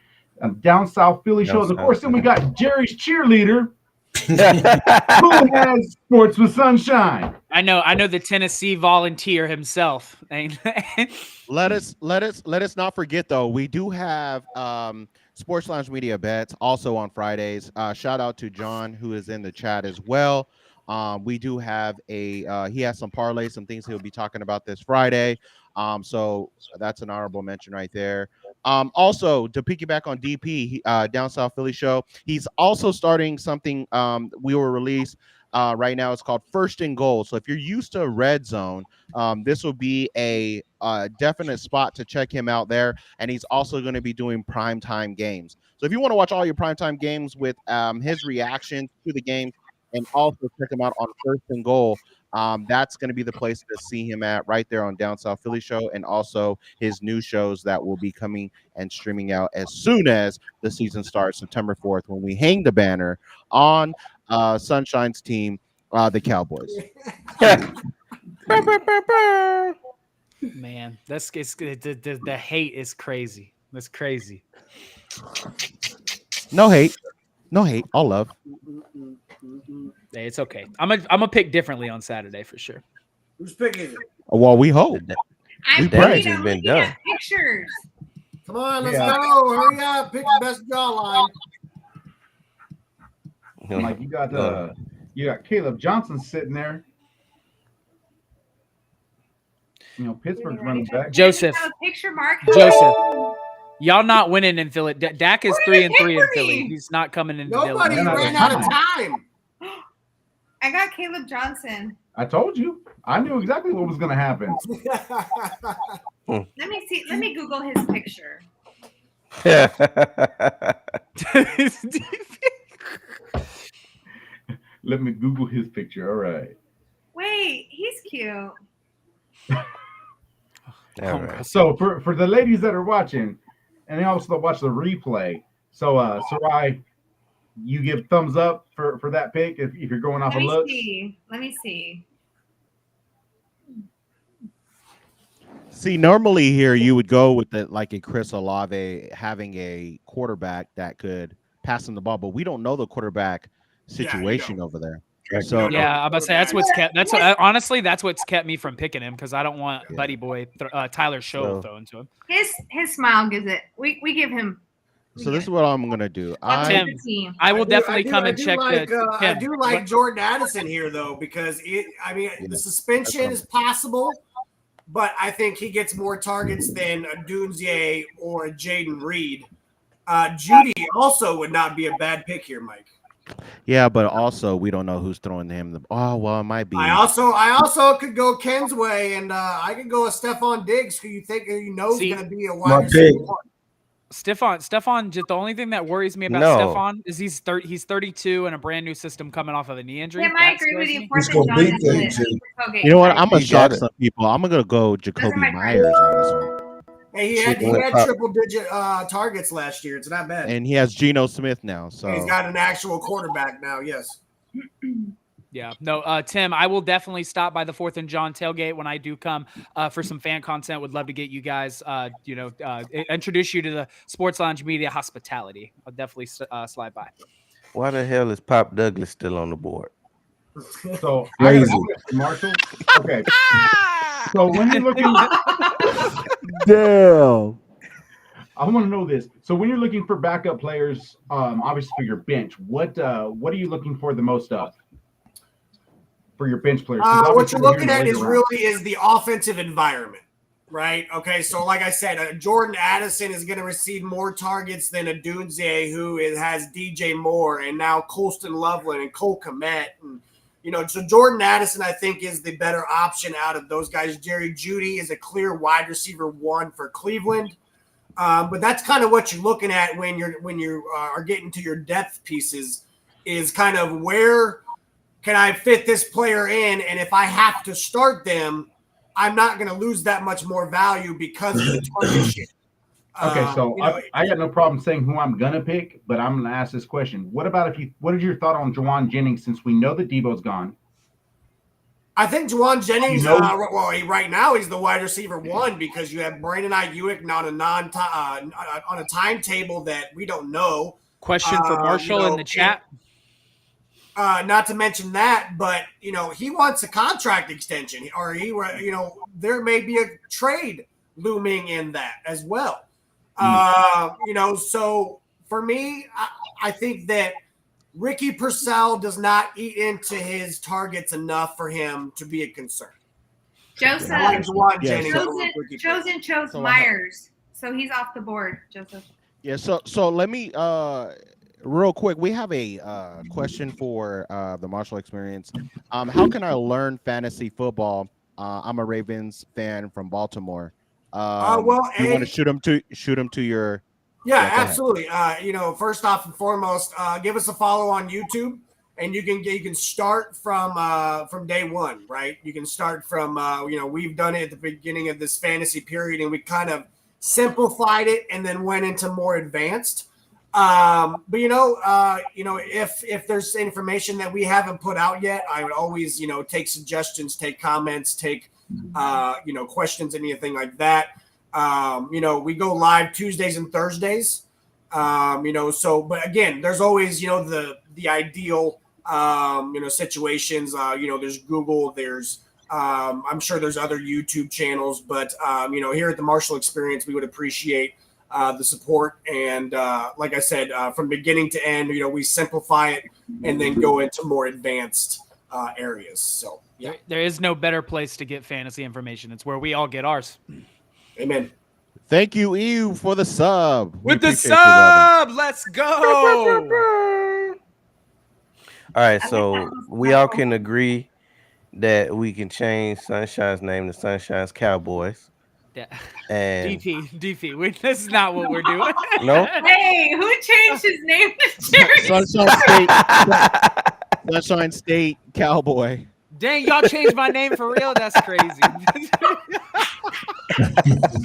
Down South Philly shows. Of course, then we got Jerry's cheerleader, who has Sports with Sunshine. I know the Tennessee volunteer himself. Let us not forget though. We do have Sports Lounge Media bets also on Fridays. Shout out to John who is in the chat as well. We do have he has some parlays, some things he'll be talking about this Friday. So that's an honorable mention right there. Also to piggyback on DP, Down South Philly Show, he's also starting something we will release right now. It's called First and Goal. So if you're used to Red Zone, this will be a definite spot to check him out there. And he's also going to be doing primetime games. So if you want to watch all your primetime games with his reaction to the games, and also check him out on First and Goal, that's going to be the place to see him at, right there on Down South Philly Show, and also his new shows that will be coming and streaming out as soon as the season starts, September 4th, when we hang the banner on Sunshine's team, the Cowboys. Man, the hate is crazy. That's crazy. No hate. All love. Hey, it's okay. I'm gonna pick differently on Saturday for sure. Who's picking it? Well, we hope. I'm damage looking has been at done. pictures. Come on, let's Yeah. go. Hurry up. Pick the best jawline. Like you got Caleb Johnson sitting there. You know, Pittsburgh's running back. Joseph. Have a picture, Mark. Joseph. Y'all not winning in Philly. Dak is What did 3-3 they in pick for Philly. me? He's not coming into Nobody Dylan. ran out of time. I got Caleb Johnson. I told you. I knew exactly what was going to happen. Let me see. Let me Google his picture. Let me Google his picture. All right. Wait, he's cute. All right. So for the ladies that are watching, and they also watch the replay. So Sarai, you give thumbs up for that pick if you're going off Let a me look. see. Let me see. See, normally here you would go with like a Chris Olave having a quarterback that could pass him the ball, but we don't know the quarterback situation over there. So yeah, I'm about to say that's what's kept. Honestly, that's what's kept me from picking him because I don't want Buddy Boy Tyler Show throwing to him. His smile gives it. We give him. So this is what I'm gonna do. Tim, I will definitely come and check the. I do like Jordan Addison here though because the suspension is possible, but I think he gets more targets than a Dunzier or a Jaden Reed. Judy also would not be a bad pick here, Mike. Yeah, but also we don't know who's throwing him the. Oh well, it might be. I also could go Ken's way, and I could go a Stephon Diggs, who is going to be a wide receiver. Stephon, just the only thing that worries me about Stephon is he's 32 and a brand new system coming off of a knee injury. Yeah, I agree with you. You know what? I'm gonna shock some people. I'm gonna go Jacoby Myers on this one. Hey, he had triple-digit targets last year. It's not bad. And he has Geno Smith now, so he's got an actual quarterback now. Yes. Yeah. No, Tim, I will definitely stop by the 4th and John tailgate when I do come for some fan content. Would love to get you guys, introduce you to the Sports Lounge Media hospitality. I'll definitely slide by. Why the hell is Pop Douglas still on the board? So Crazy. Marshall. Okay. So when you're looking, damn. I want to know this. So when you're looking for backup players, obviously for your bench, what are you looking for the most of for your bench players? What you're looking at is the offensive environment, right? Okay, so like I said, Jordan Addison is going to receive more targets than a Dunze who has DJ Moore and now Colston Loveland and Cole Kmet. And, so Jordan Addison, I think, is the better option out of those guys. Jerry Jeudy is a clear wide receiver 1 for Cleveland. But that's kind of what you're looking at when you are getting to your depth pieces is kind of where can I fit this player in? And if I have to start them, I'm not going to lose that much more value because of the target shit. Okay, so I got no problem saying who I'm gonna pick, but I'm gonna ask this question: what is your thought on Juwan Jennings? Since we know that Debo's gone, I think Juwan Jennings. Right now he's the wide receiver 1 because you have Brandon Ayuk on a timetable that we don't know. Question for Marshall in the chat. Not to mention that, but he wants a contract extension, or there may be a trade looming in that as well. So for me, I think that Ricky Purcell does not eat into his targets enough for him to be a concern. Joseph. I like Juwan Yes. Jennings over Ricky Purcell. Chosen chose So Myers, so he's off the board. Joseph. Yeah, so let me real quick. We have a question for the Marshall Experience. How can I learn fantasy football? I'm a Ravens fan from Baltimore. Well, you want to shoot them to your Yeah, go ahead. absolutely. First off and foremost, give us a follow on YouTube, and you can start from day one, right? You can start from we've done it at the beginning of this fantasy period, and we kind of simplified it and then went into more advanced. But if there's information that we haven't put out yet, I would always take suggestions, take comments, take questions, anything like that. We go live Tuesdays and Thursdays. But again, there's always, the ideal, situations, there's Google, there's, I'm sure there's other YouTube channels, but, here at the Marshall Experience, we would appreciate, the support. And, like I said, from beginning to end, we simplify it and then go into more advanced, areas. So, yeah. There is no better place to get fantasy information. It's where we all get ours. Amen. Thank you, Eve, for the sub. With the sub, let's go. All right, so we all can agree that we can change Sunshine's name to Sunshine's Cowboys. Yeah. And DP. This is not what we're doing. No. Hey, who changed his name to Jerry? Sunshine State Cowboy. Dang, y'all changed my name for real? That's crazy.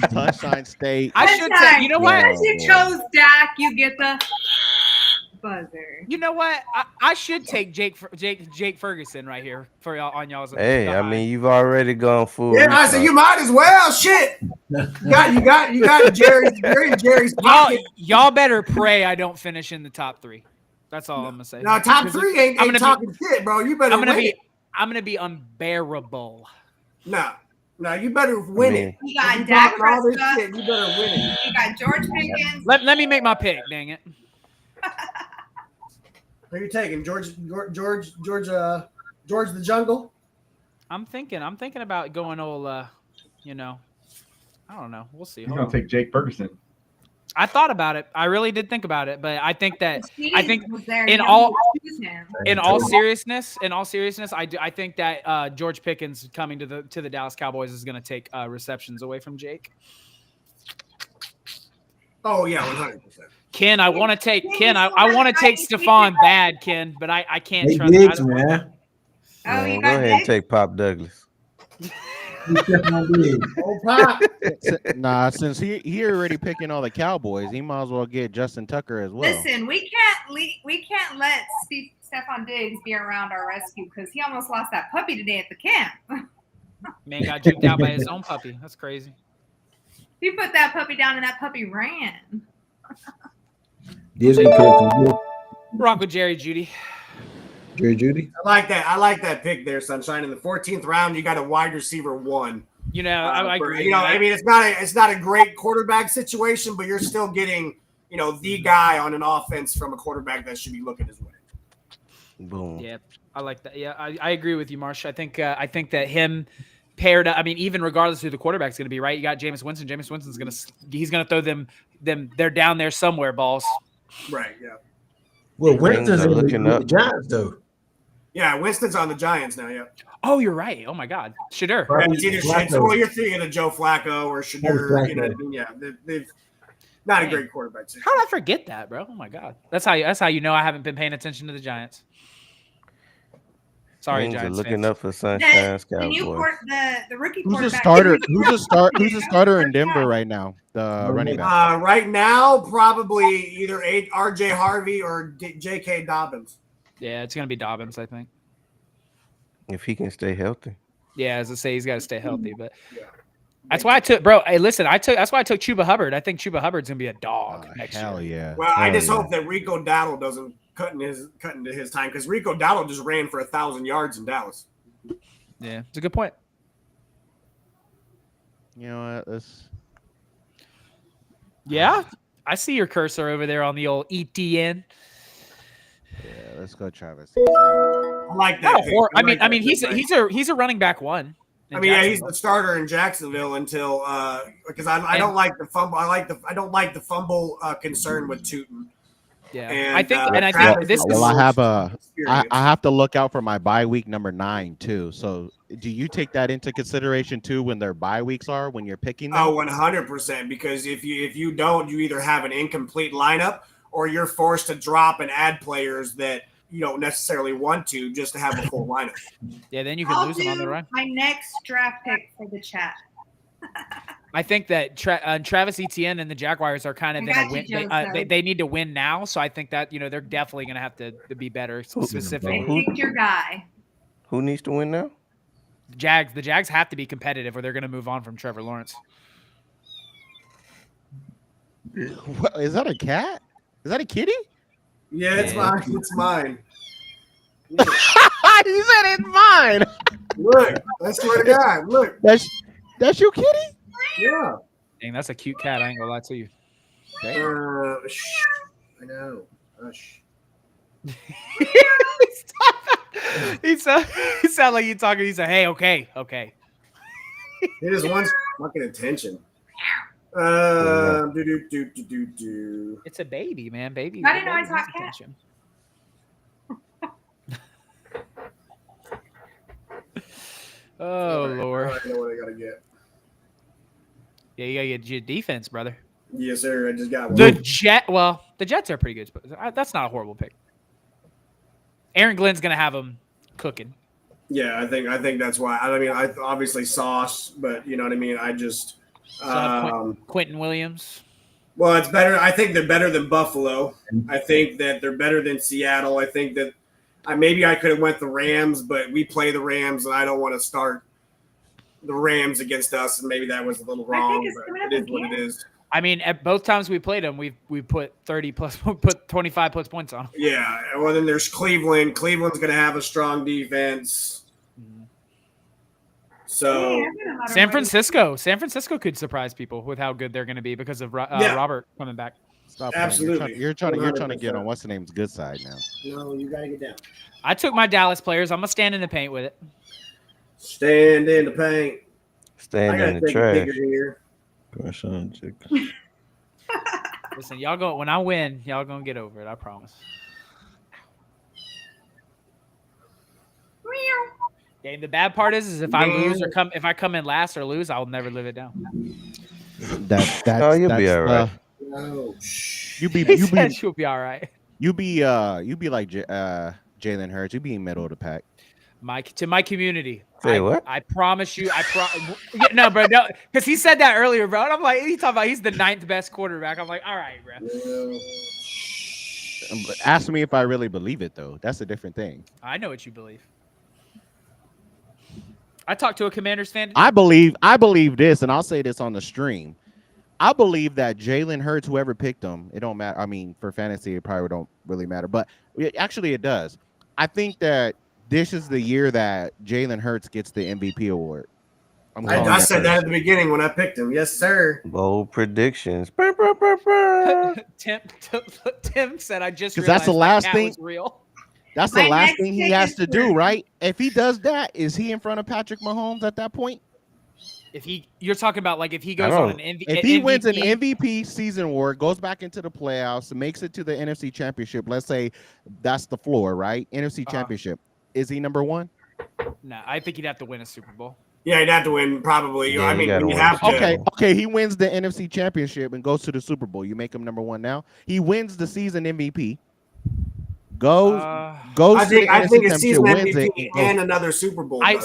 Sunshine State. I should say, you know what? Because you chose Dak, you get the buzzer. You know what? I should take Jake Ferguson right here for y'all on y'all's. Hey, I mean, you've already gone full. Yeah, I said you might as well. Shit, you got Jerry's pocket. Y'all better pray I don't finish in the top 3. That's all I'm gonna say. No, top 3 ain't talking shit, bro. You better. I'm gonna be unbearable. No, you better win it. You got Dak Prescott. You better win it. You got George Pickens. Let me make my pick. Dang it. Who are you taking, George the Jungle? I'm thinking about going all. I don't know. We'll see. He's gonna take Jake Ferguson. I thought about it. I really did think about it, but I think in all seriousness, I think that George Pickens coming to the Dallas Cowboys is going to take receptions away from Jake. Oh yeah, 100%. Ken, I want to take Stephon bad, Ken, but I can't trust Diggs, man. Oh, you go got ahead and take Pop Douglas. Oh, Pop. Nah, since he already picking all the Cowboys, he might as well get Justin Tucker as well. Listen, we can't let Stephon Diggs be around our rescue because he almost lost that puppy today at the camp. Man got juked out by his own puppy. That's crazy. He put that puppy down and that puppy ran. Rock with Jerry Judy. Jerry Judy. I like that pick there, Sunshine. In the 14th round, you got a wide receiver 1. I agree. I mean, it's not a great quarterback situation, but you're still getting, the guy on an offense from a quarterback that should be looking his way. Boom. Yeah, I like that. Yeah, I agree with you, Marsh. I think that him paired up. I mean, even regardless of who the quarterback's going to be, right? You got Jameis Winston. Jameis Winston's he's going to throw them. They're down there somewhere. Balls. Right. Yeah. Well, Winston's looking up the Giants, though. Yeah, Winston's on the Giants now. Yeah. Oh, you're right. Oh my God, Shadur. Yeah, it's either well, you're thinking of Joe Flacco or Shadur. They've not a great quarterback. How did I forget that, bro? Oh my God, that's how you know I haven't been paying attention to the Giants. Sorry, Things Giants are looking fans. up for Sunshine's The Cowboys. the rookie Who's quarterback. Who's a starter in Denver right now? The running back. Right now, probably either R.J. Harvey or J.K. Dobbins. Yeah, it's gonna be Dobbins, I think. If he can stay healthy. Yeah, as I say, he's got to stay healthy. But that's why I took, bro. Hey, listen, that's why I took Chuba Hubbard. I think Chuba Hubbard's gonna be a dog next year. Hell yeah. Well, I just hope that Rico Dowdle doesn't cut into his time because Rico Dowdle just ran for 1,000 yards in Dallas. Yeah, it's a good point. You know what? Yeah, I see your cursor over there on the old ETN. Yeah, let's go, Travis. I like that. Pick. I mean, he's a running back one. I mean, yeah, he's the starter in Jacksonville until because I don't like the fumble. I don't like the fumble concern with Tootin. Yeah, And, I think this Well, is. I have to look out for my bye week number 9 too. So, do you take that into consideration too when their bye weeks are when you're picking them? Oh, 100%. Because if you don't, you either have an incomplete lineup or you're forced to drop and add players that you don't necessarily want to just to have a full lineup. Yeah, then you can lose them on the run. My next draft pick for the chat. I think that Travis Etienne and the Jaguars are kind of in a win. They need to win now, so I think that they're definitely going to have to be better. Specifically, pick your guy. Who needs to win now? The Jags have to be competitive, or they're going to move on from Trevor Lawrence. What, is that a cat? Is that a kitty? Yeah, it's mine. It's mine. He said it's mine. Look, I swear to God, look. That's your kitty? Yeah. Dang, that's a cute cat. I ain't gonna lie to you. I know. Hush. He sound like you talking. He said, "Hey, okay." He just wants fucking attention. It's a baby, man. Baby. I didn't know I taught cat. Oh Lord. I know what I gotta get. Yeah, you gotta get your defense, brother. Yes, sir. I just got one. The Jets are pretty good. That's not a horrible pick. Aaron Glenn's gonna have them cooking. Yeah, I think that's why. I mean, I obviously Sauce, but you know what I mean. I just Quentin Williams. Well, it's better. I think they're better than Buffalo. I think that they're better than Seattle. I think that maybe I could have went the Rams, but we play the Rams, and I don't want to start the Rams against us. And maybe that was a little wrong, but it is what it is. I mean, at both times we played them, we put 25 plus points on them. Yeah. Well, then there's Cleveland. Cleveland's going to have a strong defense. So San Francisco could surprise people with how good they're going to be because of Robert coming back. Stop Absolutely. You're trying to get on what's the name's good side now. No, you got to get down. I took my Dallas players. I'm gonna stand in the paint with it. Stand in the paint. Stand in the trash. Listen, y'all go. When I win, y'all gonna get over it. I promise. Yeah, the bad part is if I lose or if I come in last or lose, I'll never live it down. You'll be all right. You'll be all right. You be like Jalen Hurts. You be in middle of the pack. To my community. Say what? I promise you. No, bro. No, because he said that earlier, bro. And I'm like, he talking about he's the 9th best quarterback. I'm like, all right, bro. Ask me if I really believe it, though. That's a different thing. I know what you believe. I talked to a Commanders fan today. I believe this, and I'll say this on the stream. I believe that Jalen Hurts, whoever picked him, it don't matter. I mean, for fantasy, it probably don't really matter, but actually it does. I think that this is the year that Jalen Hurts gets the MVP award. I said that at the beginning when I picked him. Yes, sir. Bold predictions. Tim said, "I just because that's the last thing. Was real. That's the last thing he has to do, right? If he does that, is he in front of Patrick Mahomes at that point? You're talking about like if he goes on an MVP. If he wins an MVP season award, goes back into the playoffs, and makes it to the NFC Championship, let's say that's the floor, right? NFC Championship. Is he number one? No, I think he'd have to win a Super Bowl. Yeah, he'd have to win probably. Yeah, I mean, you have to. Okay. He wins the NFC Championship and goes to the Super Bowl. You make him number one now. He wins the season MVP. Goes. I think a season MVP and another Super Bowl. I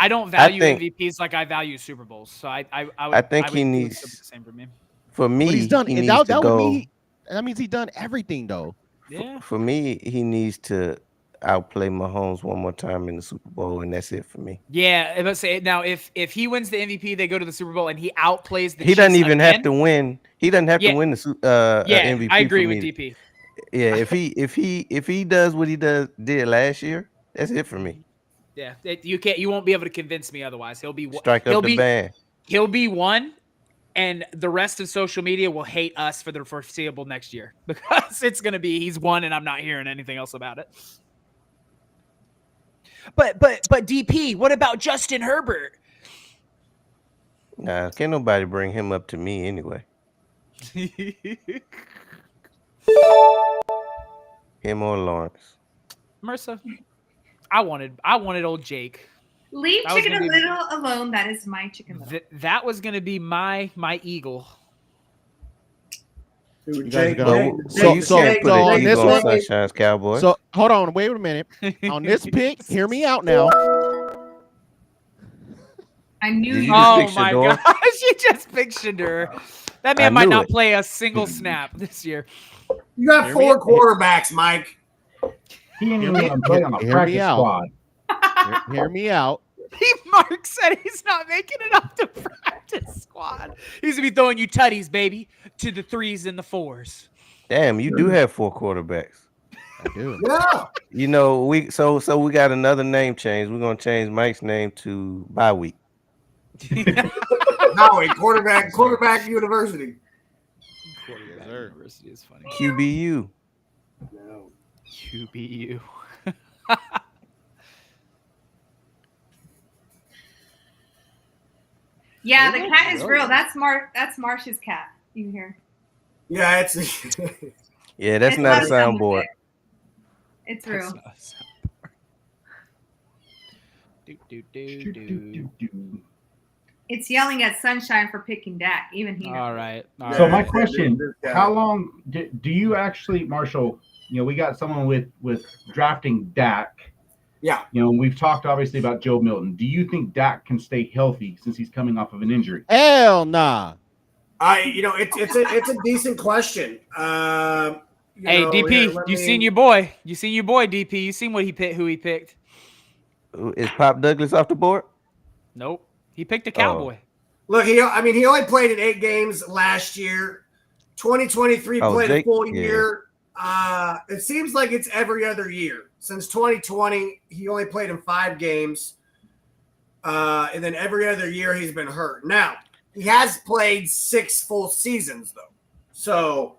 don't value MVPs like I value Super Bowls. So I think he needs the same for me. For me, he's done. He needs to go. That means he's done everything though. Yeah. For me, he needs to outplay Mahomes one more time in the Super Bowl, and that's it for me. Yeah, let's say now if he wins the MVP, they go to the Super Bowl, and he outplays the. He doesn't even have to win. He doesn't have to win the MVP. I agree with DP. Yeah, if he does what he did last year, that's it for me. Yeah, you won't be able to convince me otherwise. He'll be strike up the band. He'll be one, and the rest of social media will hate us for the foreseeable next year because it's going to be he's won and I'm not hearing anything else about it. But DP, what about Justin Herbert? Nah, can't nobody bring him up to me anyway. Him or Lawrence. Mercer, I wanted old Jake. Leave That was Chicken gonna a be- Little alone. That is my Chicken Little. That was going to be my eagle. You guys are But gonna. you can't put on an this eagle on one. Sunshine's Cowboys. So hold on, wait a minute. On this pick, hear me out now. I knew Did you. you just pick Oh my Shador? gosh, you just picked Shador. That man I might knew not it. play a single snap this year. You got Hear me 4 out. quarterbacks, Mike. He ain't Hear even me- gonna play on a hear me practice out. squad. Hear me out. Mark said he's not making it up to practice squad. He's gonna be throwing you tutties, baby, to the 3s and the 4s. Damn, you do have 4 quarterbacks. I do. Yeah. You know, we we got another name change. We're gonna change Mike's name to Bye Week. Howie, quarterback university. Quarterback Yes, sir. University is funny. QBU. No. QBU. Yeah, the cat is real. That's Marsh's cat. You can hear. Yeah, it's Yeah, that's It's not a not a sound soundboard. effect. It's real. Do. It's yelling at Sunshine for picking Dak. Even he knows. All right. So my question: how long do you actually, Marshall? You know, we got someone with drafting Dak. yeah. You know, we've talked obviously about Joe Milton. Do you think Dak can stay healthy since he's coming off of an injury? Hell nah. It's a decent question. Hey, know, DP, here, let you me- seen your boy. You seen your boy, DP. You seen what he picked, who he picked. Is Pop Douglas off the board? Nope. He picked a cowboy. Look, he only played in 8 games last year. 2023 Oh, played Jake? a full Yeah. year. It seems like it's every other year. Since 2020, he only played in 5 games. And then every other year he's been hurt. Now, he has played 6 full seasons, though. So,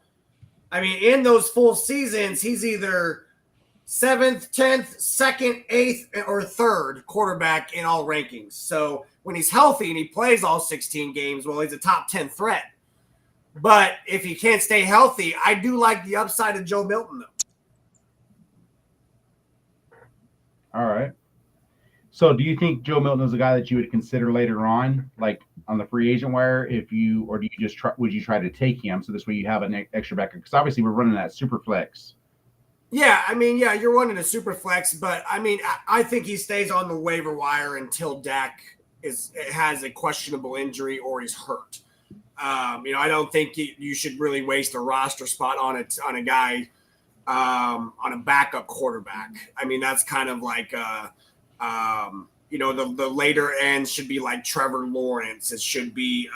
I mean, in those full seasons, he's either 7th, 10th, 2nd, 8th, or 3rd quarterback in all rankings. So when he's healthy and he plays all 16 games, well, he's a top 10 threat. But if he can't stay healthy, I do like the upside of Joe Milton, though. All right. So do you think Joe Milton is a guy that you would consider later on, like on the free agent wire, or do you just would you try to take him so this way you have an extra backup? Because obviously we're running that super flex. Yeah, I mean, yeah, you're running a super flex, but I mean, I think he stays on the waiver wire until Dak has a questionable injury or he's hurt. I don't think you should really waste a roster spot on a guy on a backup quarterback. I mean, that's kind of like the later ends should be like Trevor Lawrence. It should be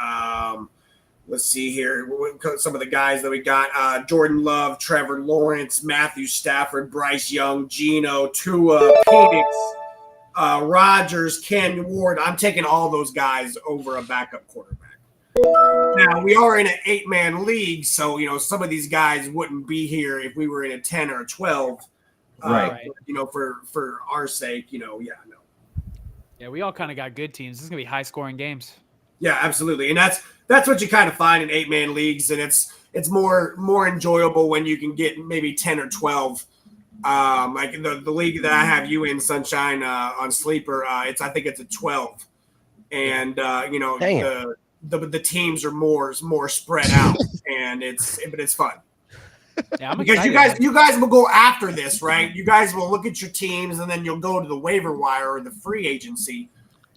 let's see here. Some of the guys that we got: Jordan Love, Trevor Lawrence, Matthew Stafford, Bryce Young, Geno, Tua, Penix, Rodgers, Ken Ward. I'm taking all those guys over a backup quarterback. Now, we are in an 8-man league, so, some of these guys wouldn't be here if we were in a 10 or a 12. Right. For our sake, yeah, no. Yeah, we all kind of got good teams. This is going to be high-scoring games. Yeah, absolutely. And that's what you kind of find in 8-man leagues, and it's more enjoyable when you can get maybe 10 or 12. Like the league that I have you in, Sunshine, on Sleeper, I think it's a 12. And the teams are more spread out, and it's fun. Yeah, I'm Because excited. you guys will go after this, right? You guys will look at your teams, and then you'll go to the waiver wire or the free agency,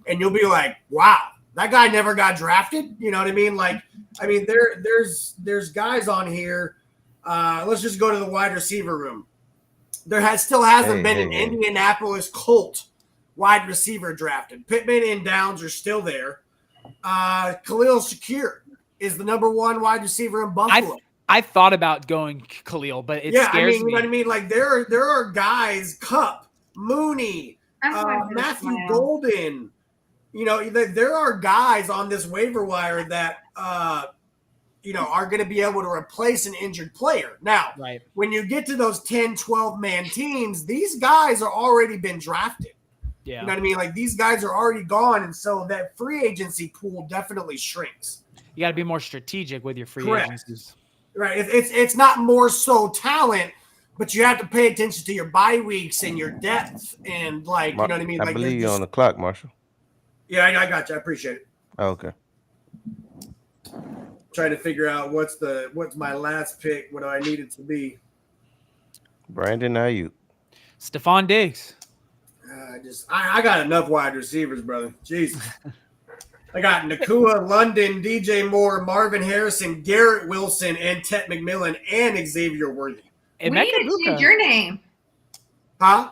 and you'll be like, "Wow, that guy never got drafted." You know what I mean? Like, there's guys on here. Let's just go to the wide receiver room. There still hasn't been an Indianapolis Colt wide receiver drafted. Pittman and Downs are still there. Khalil Shakir is the number 1 wide receiver in Buffalo. I thought about going Khalil, but it scares me. You know what I mean? Like there are guys, Kupp, Mooney, Matthew Golden. There are guys on this waiver wire that are going to be able to replace an injured player. Now, Right. when you get to those 10, 12-man teams, these guys are already been drafted. Yeah. You know what I mean? Like, these guys are already gone, and so that free agency pool definitely shrinks. You got to be more strategic with your free Correct. agencies. Right. It's not more so talent, but you have to pay attention to your bye weeks and your depth and, like, you know what I mean? I Like, believe you're on the clock, Marshall. Yeah, I got you. I appreciate it. Oh, okay. Trying to figure out what's my last pick, what I need it to be. Brandon Ayuk. Stephon Diggs. I got enough wide receivers, brother. Jesus. I got Nakua, London, DJ Moore, Marvin Harrison, Garrett Wilson, and Ted McMillan, and Xavier Worthy. We need to change your name. Huh?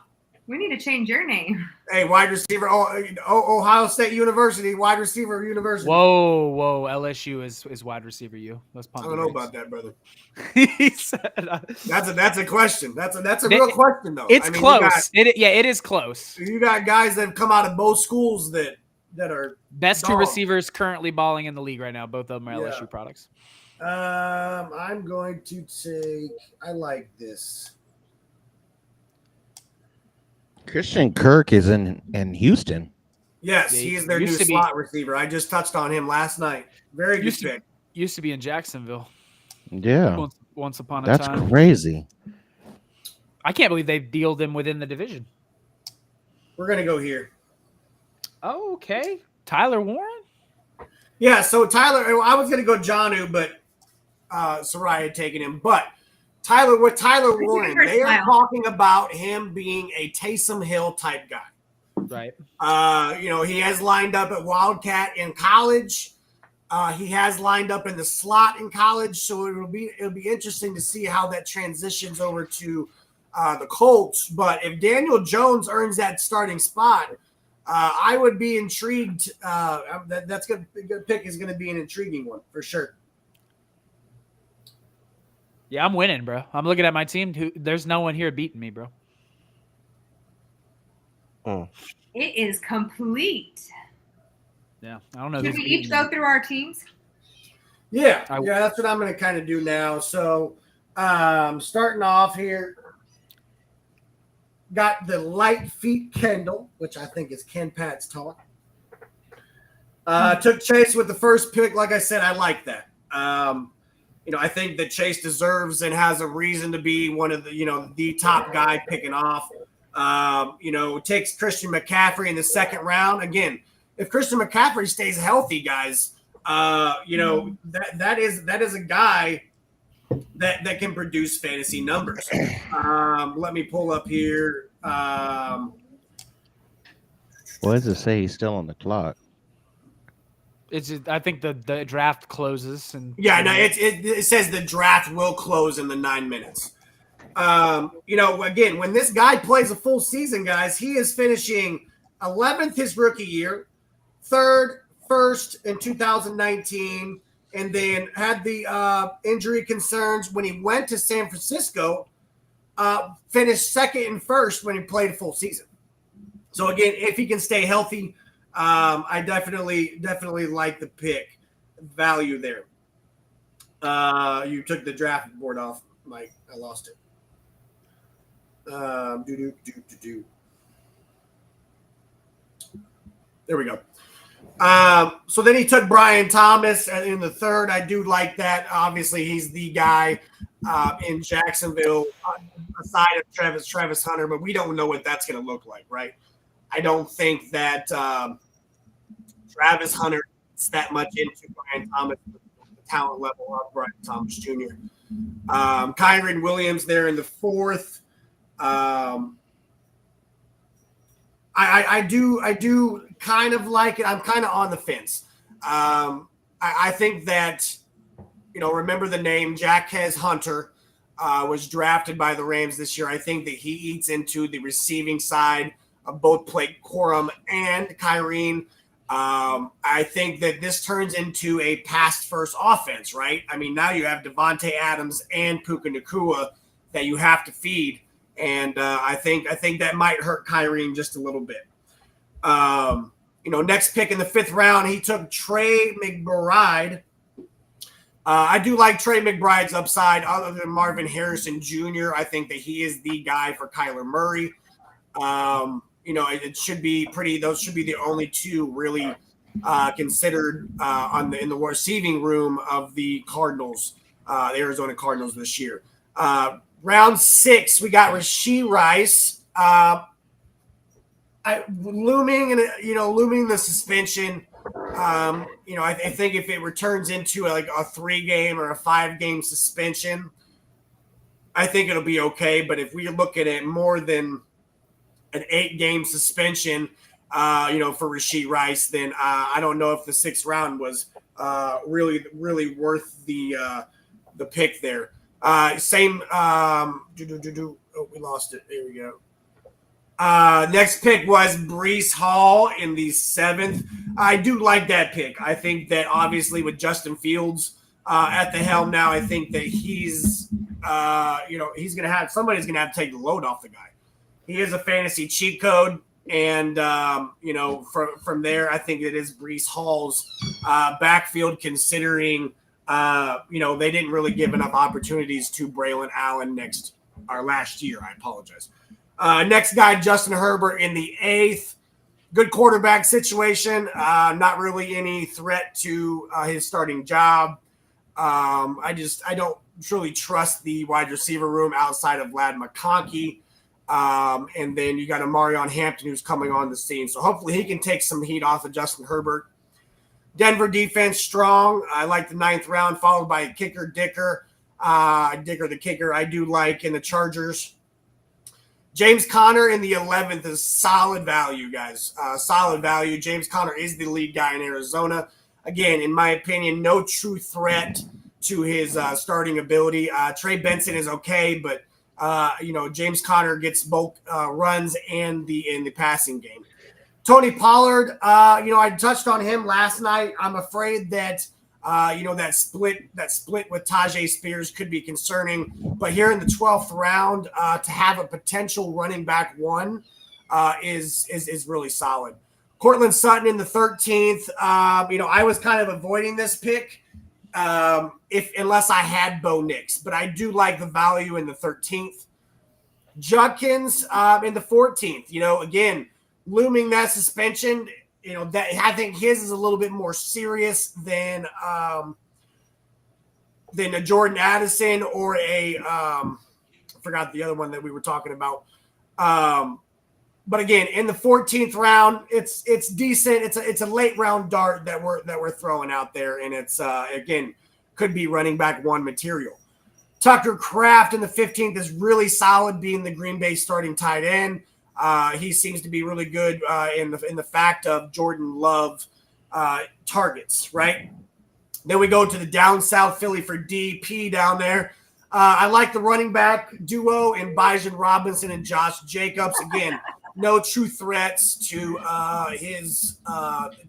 We need to change your name. Hey, wide receiver. Ohio State University, wide receiver university. Whoa. LSU is wide receiver. Let's pump. I don't know about that, brother. He said, that's a question. That's a real question, though. It's close. It is close. You got guys that have come out of both schools that are best two receivers currently balling in the league right now. Both of them are LSU products. I'm going to take. I like this. Christian Kirk is in Houston. Yes, he's their new slot receiver. I just touched on him last night. Very good pick. Used to be in Jacksonville. Yeah. Once upon a time. That's crazy. I can't believe they've dealed him within the division. We're going to go here. Oh, okay. Tyler Warren? Yeah, so Tyler, I was going to go Jonnu, but Sarai had taken him. But Tyler Warren, they are talking about him being a Taysom Hill type guy. Right. He has lined up at Wildcat in college. He has lined up in the slot in college. So it'll be interesting to see how that transitions over to the Colts. But if Daniel Jones earns that starting spot, I would be intrigued. That's good. Good pick is going to be an intriguing one for sure. Yeah, I'm winning, bro. I'm looking at my team. There's no one here beating me, bro. It is complete. Yeah, I don't know. Should we each go through our teams? Yeah, that's what I'm going to kind of do now. So, starting off here, got the Light Feet Kendall, which I think is Ken Pat's talk. Took Chase with the first pick. Like I said, I like that. I think that Chase deserves and has a reason to be one of the top guy picking off. Takes Christian McCaffrey in the second round. Again, if Christian McCaffrey stays healthy, guys, that is a guy that can produce fantasy numbers. Let me pull up here. What does it say? He's still on the clock. It's just, I think the draft closes and it says the draft will close in the 9 minutes. Again, when this guy plays a full season, guys, he is finishing 11th his rookie year, 3rd, 1st in 2019, and then had the injury concerns when he went to San Francisco, finished 2nd and 1st when he played a full season. So again, if he can stay healthy, I definitely like the pick value there. You took the draft board off, Mike. I lost it. There we go. So then he took Brian Thomas in the 3rd. I do like that. Obviously, he's the guy in Jacksonville, aside of Travis Hunter, but we don't know what that's going to look like, right? I don't think that Travis Hunter is that much into Brian Thomas, the talent level of Brian Thomas Jr. Kyren Williams there in the 4th. I do kind of like it. I'm kind of on the fence. I think that, remember the name Jaquez Hunter was drafted by the Rams this year. I think that he eats into the receiving side of both Blake Corum and Kyren. I think that this turns into a pass-first offense, right? I mean, now you have Devontae Adams and Puka Nacua that you have to feed. And I think that might hurt Kyren just a little bit. Next pick in the 5th round, he took Trey McBride I do like Trey McBride's upside. Other than Marvin Harrison Jr., I think that he is the guy for Kyler Murray. It should be pretty. Those should be the only two really considered in the receiving room of the Cardinals, the Arizona Cardinals this year. Round 6, we got Rashee Rice. Looming the suspension. I think if it returns into a 3-game or a 5-game suspension, I think it'll be okay. But if we look at it more than an 8-game suspension, for Rashee Rice, then I don't know if the 6th round was really worth the pick there. Same. We lost it. There we go. Next pick was Breece Hall in the 7th. I do like that pick. I think that obviously with Justin Fields at the helm now, I think that he's somebody's going to have to take the load off the guy. He is a fantasy cheat code. And, from there, I think it is Breece Hall's backfield considering, they didn't really give enough opportunities to Braylon Allen last year. I apologize. Next guy, Justin Herbert in the 8th. Good quarterback situation. Not really any threat to his starting job. I don't truly trust the wide receiver room outside of Ladd McConkey. And then you got Amarion Hampton who's coming on the scene. So hopefully he can take some heat off of Justin Herbert. Denver defense strong. I like the 9th round, followed by kicker Dicker. Dicker the kicker I do like in the Chargers. James Conner in the 11th is solid value, guys. Solid value. James Conner is the lead guy in Arizona. Again, in my opinion, no true threat to his starting ability. Trey Benson is okay, but James Conner gets both runs and in the passing game. Tony Pollard, I touched on him last night. I'm afraid that that split with Tajay Spears could be concerning. But here in the 12th round, to have a potential running back 1 is really solid. Cortland Sutton in the 13th. I was kind of avoiding this pick unless I had Bo Nix, but I do like the value in the 13th. Judkins in the 14th. Again, looming that suspension. That I think his is a little bit more serious than a Jordan Addison or I forgot the other one that we were talking about. But again, in the 14th round, it's decent. It's a late round dart that we're throwing out there, and it's again could be running back 1 material. Tucker Kraft in the 15th is really solid, being the Green Bay starting tight end. He seems to be really good in the fact of Jordan Love targets, right? Then we go to the down south Philly for DP down there. I like the running back duo in Bijan Robinson and Josh Jacobs. Again, no true threats to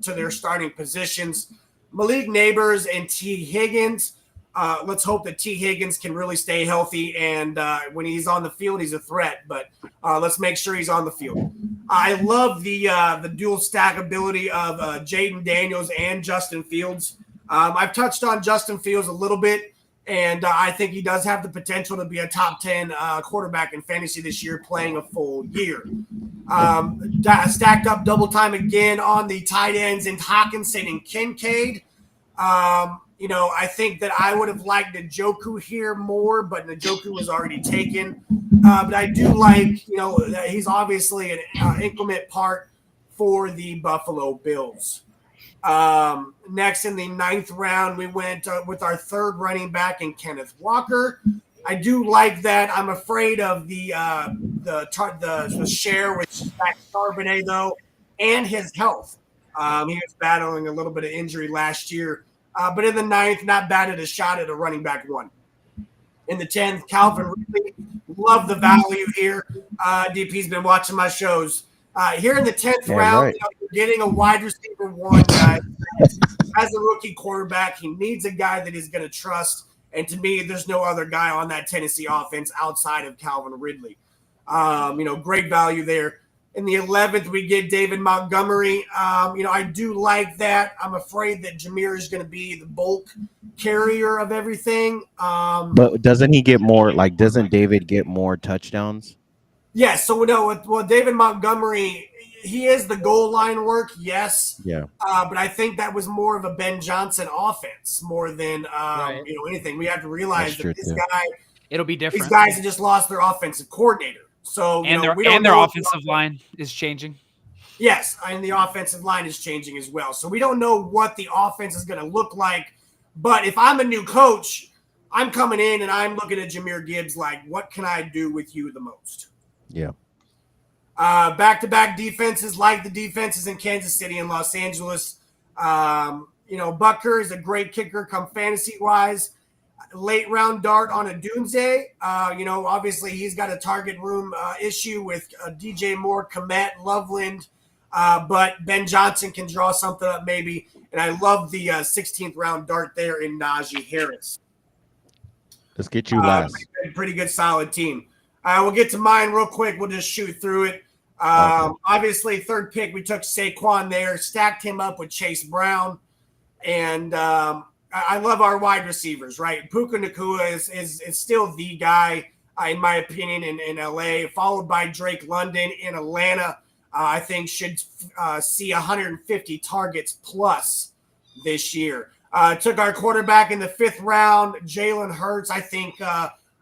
their starting positions. Malik Neighbors and T. Higgins. Let's hope that T. Higgins can really stay healthy, and when he's on the field, he's a threat. But let's make sure he's on the field. I love the dual stack ability of Jaden Daniels and Justin Fields. I've touched on Justin Fields a little bit, and I think he does have the potential to be a top 10 quarterback in fantasy this year, playing a full year. Stacked up double time again on the tight ends in Hawkinson and Kincaid. I think that I would have liked Njoku here more, but Njoku was already taken. But I do like, that he's obviously an inclement part for the Buffalo Bills. Next in the 9th round, we went with our 3rd running back in Kenneth Walker. I do like that. I'm afraid of the share with Zach Charbonnet, though, and his health. He was battling a little bit of injury last year. But in the 9th, not bad at a shot at a running back 1. In the 10th, Calvin Ridley. Love the value here. DP's been watching my shows. Here in the 10th round, right. You're getting a wide receiver 1 guy. As a rookie quarterback, he needs a guy that he's going to trust. And to me, there's no other guy on that Tennessee offense outside of Calvin Ridley. Great value there. In the 11th, we get David Montgomery. I do like that. I'm afraid that Jameer is going to be the bulk carrier of everything. But doesn't he get more? Like, doesn't David get more touchdowns? Yes. So well, David Montgomery, he is the goal line work. Yes. Yeah. But I think that was more of a Ben Johnson offense more than anything. We have to realize that this guy. It'll be different. These guys have just lost their offensive coordinator. So their offensive line is changing. Yes, and the offensive line is changing as well. So we don't know what the offense is going to look like. But if I'm a new coach, I'm coming in and I'm looking at Jahmyr Gibbs like, what can I do with you the most? Yeah. Back-to-back defenses like the defenses in Kansas City and Los Angeles. Butker is a great kicker come fantasy-wise. Late round dart on a doomsday. Obviously he's got a target room issue with DJ Moore, Komet, Loveland, but Ben Johnson can draw something up maybe. And I love the 16th round dart there in Najee Harris. Let's get you last. Pretty good, solid team. We'll get to mine real quick. We'll just shoot through it. Obviously, third pick, we took Saquon there, stacked him up with Chase Brown, and I love our wide receivers, right? Puka Nacua is still the guy, in my opinion, in LA, followed by Drake London in Atlanta. I think should see 150 targets plus this year. Took our quarterback in the 5th round, Jalen Hurts. I think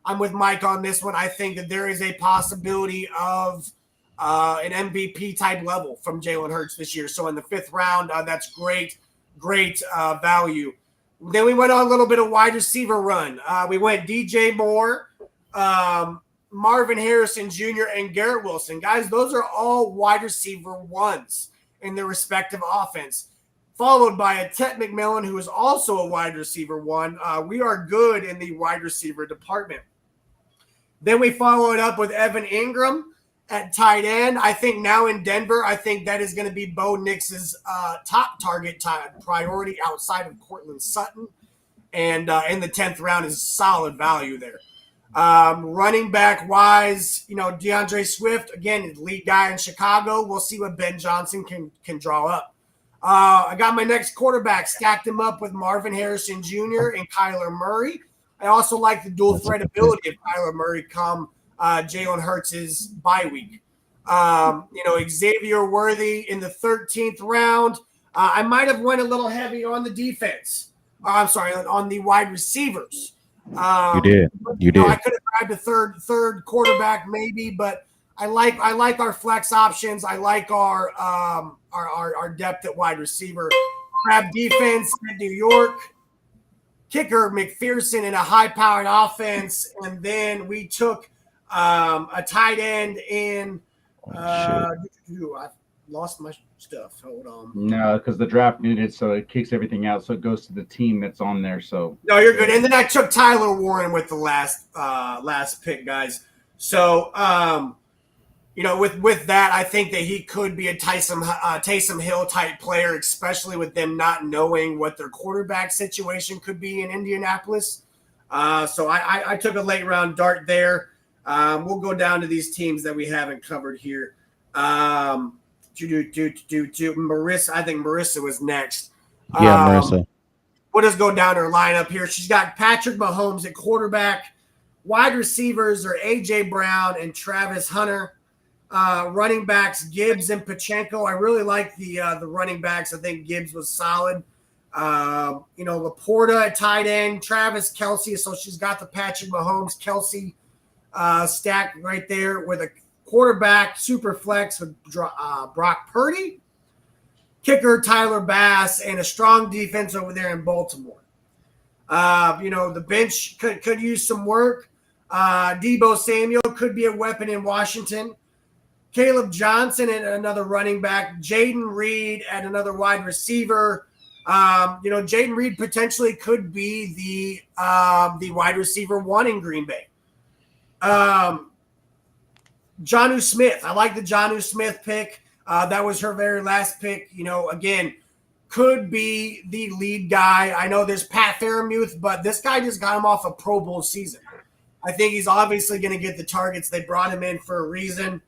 I'm with Mike on this one. I think that there is a possibility of an MVP type level from Jalen Hurts this year. So in the 5th round, that's great value. Then we went on a little bit of wide receiver run. We went DJ Moore, Marvin Harrison Jr., and Garrett Wilson. Guys, those are all wide receiver ones in their respective offense. Followed by a Tet McMillan, who is also a wide receiver one. We are good in the wide receiver department. Then we follow it up with Evan Ingram at tight end. I think now in Denver, I think that is going to be Bo Nix's top target priority outside of Cortland Sutton. And in the 10th round is solid value there. Running back wise, DeAndre Swift, again, lead guy in Chicago. We'll see what Ben Johnson can draw up. I got my next quarterback, stacked him up with Marvin Harrison Jr. and Kyler Murray. I also like the dual threat ability of Kyler Murray come Jalen Hurts' bye week. Xavier Worthy in the 13th round. I might have went a little heavy on the defense. On the wide receivers. You did. I could have grabbed a third quarterback maybe, but I like our flex options. I like our depth at wide receiver. Grab defense at New York. Kicker McPherson in a high-powered offense, and then we took a tight end in. I lost my stuff. Hold on. No, because the draft needed, so it kicks everything out, so it goes to the team that's on there. So no, you're good. And then I took Tyler Warren with the last pick, guys. So with that, I think that he could be a Taysom Hill type player, especially with them not knowing what their quarterback situation could be in Indianapolis. So I took a late round dart there. We'll go down to these teams that we haven't covered here. Marissa. I think Marissa was next. Yeah, Marissa. We'll just go down her lineup here. She's got Patrick Mahomes at quarterback. Wide receivers are A.J. Brown and Travis Hunter. Running backs, Gibbs and Pacheco. I really like the running backs. I think Gibbs was solid. Laporta at tight end, Travis Kelce. So she's got the Patrick Mahomes, Kelce stack right there with a quarterback, super flex with Brock Purdy. Kicker, Tyler Bass, and a strong defense over there in Baltimore. The bench could use some work. Deebo Samuel could be a weapon in Washington. Caleb Johnson and another running back. Jaden Reed and another wide receiver. Jaden Reed potentially could be the wide receiver one in Green Bay. Jonnu Smith. I like the Jonnu Smith pick. That was her very last pick. Again, could be the lead guy. I know there's Pat Freiermuth, but this guy just got him off a Pro Bowl season. I think he's obviously going to get the targets. They brought him in for a reason.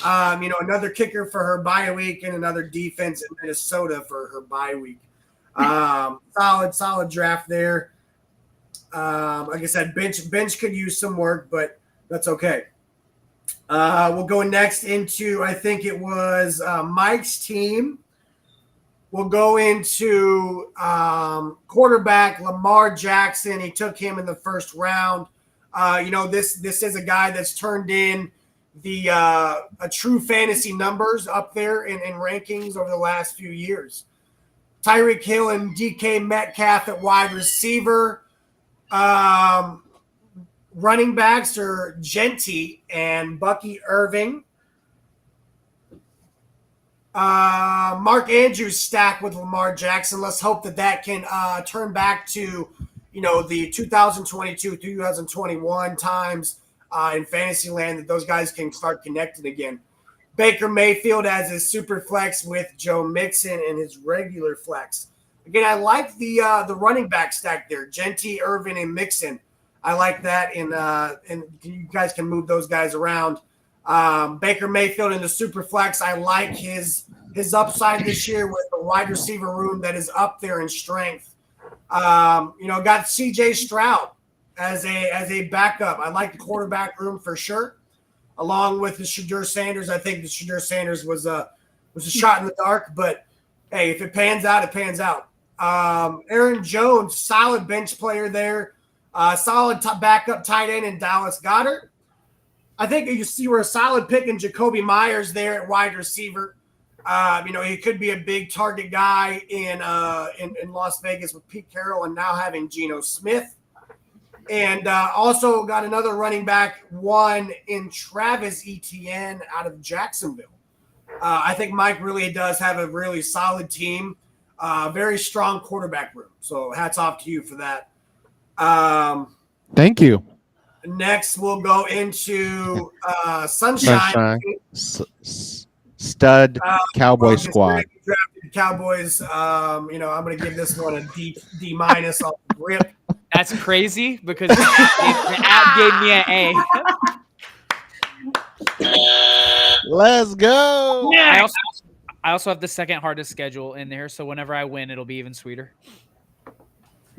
Another kicker for her bye week and another defense in Minnesota for her bye week. Solid draft there. Like I said, bench could use some work, but that's okay. We'll go next into, I think it was Mike's team. We'll go into quarterback Lamar Jackson. He took him in the first round. This is a guy that's turned in the a true fantasy numbers up there in rankings over the last few years. Tyreek Hill and DK Metcalf at wide receiver. Running backs are Genty and Bucky Irving. Mark Andrews stacked with Lamar Jackson. Let's hope that can turn back to, the 2022, 2021 times in fantasy land, that those guys can start connecting again. Baker Mayfield as his super flex with Joe Mixon and his regular flex. Again, I like the running back stack there, Genty, Irvin, and Mixon. I like that, and you guys can move those guys around. Baker Mayfield in the super flex. I like his upside this year with the wide receiver room that is up there in strength. Got CJ Stroud as a backup. I like the quarterback room for sure, along with the Shadur Sanders. I think the Shadur Sanders was a shot in the dark, but hey, if it pans out, it pans out. Aaron Jones, solid bench player there. Solid backup tight end in Dallas Goedert. I think you were a solid pick in Jacoby Myers there at wide receiver. He could be a big target guy in Las Vegas with Pete Carroll and now having Geno Smith. And also got another running back, one in Travis Etienne out of Jacksonville. I think Mike really does have a really solid team, very strong quarterback room. So hats off to you for that. Thank you. Next, we'll go into Sunshine. Stud Cowboy squad. Drafted Cowboys. I'm going to give this one a D minus off the rip. That's crazy because the app gave me an A. Let's go. I also have the second hardest schedule in there, so whenever I win, it'll be even sweeter.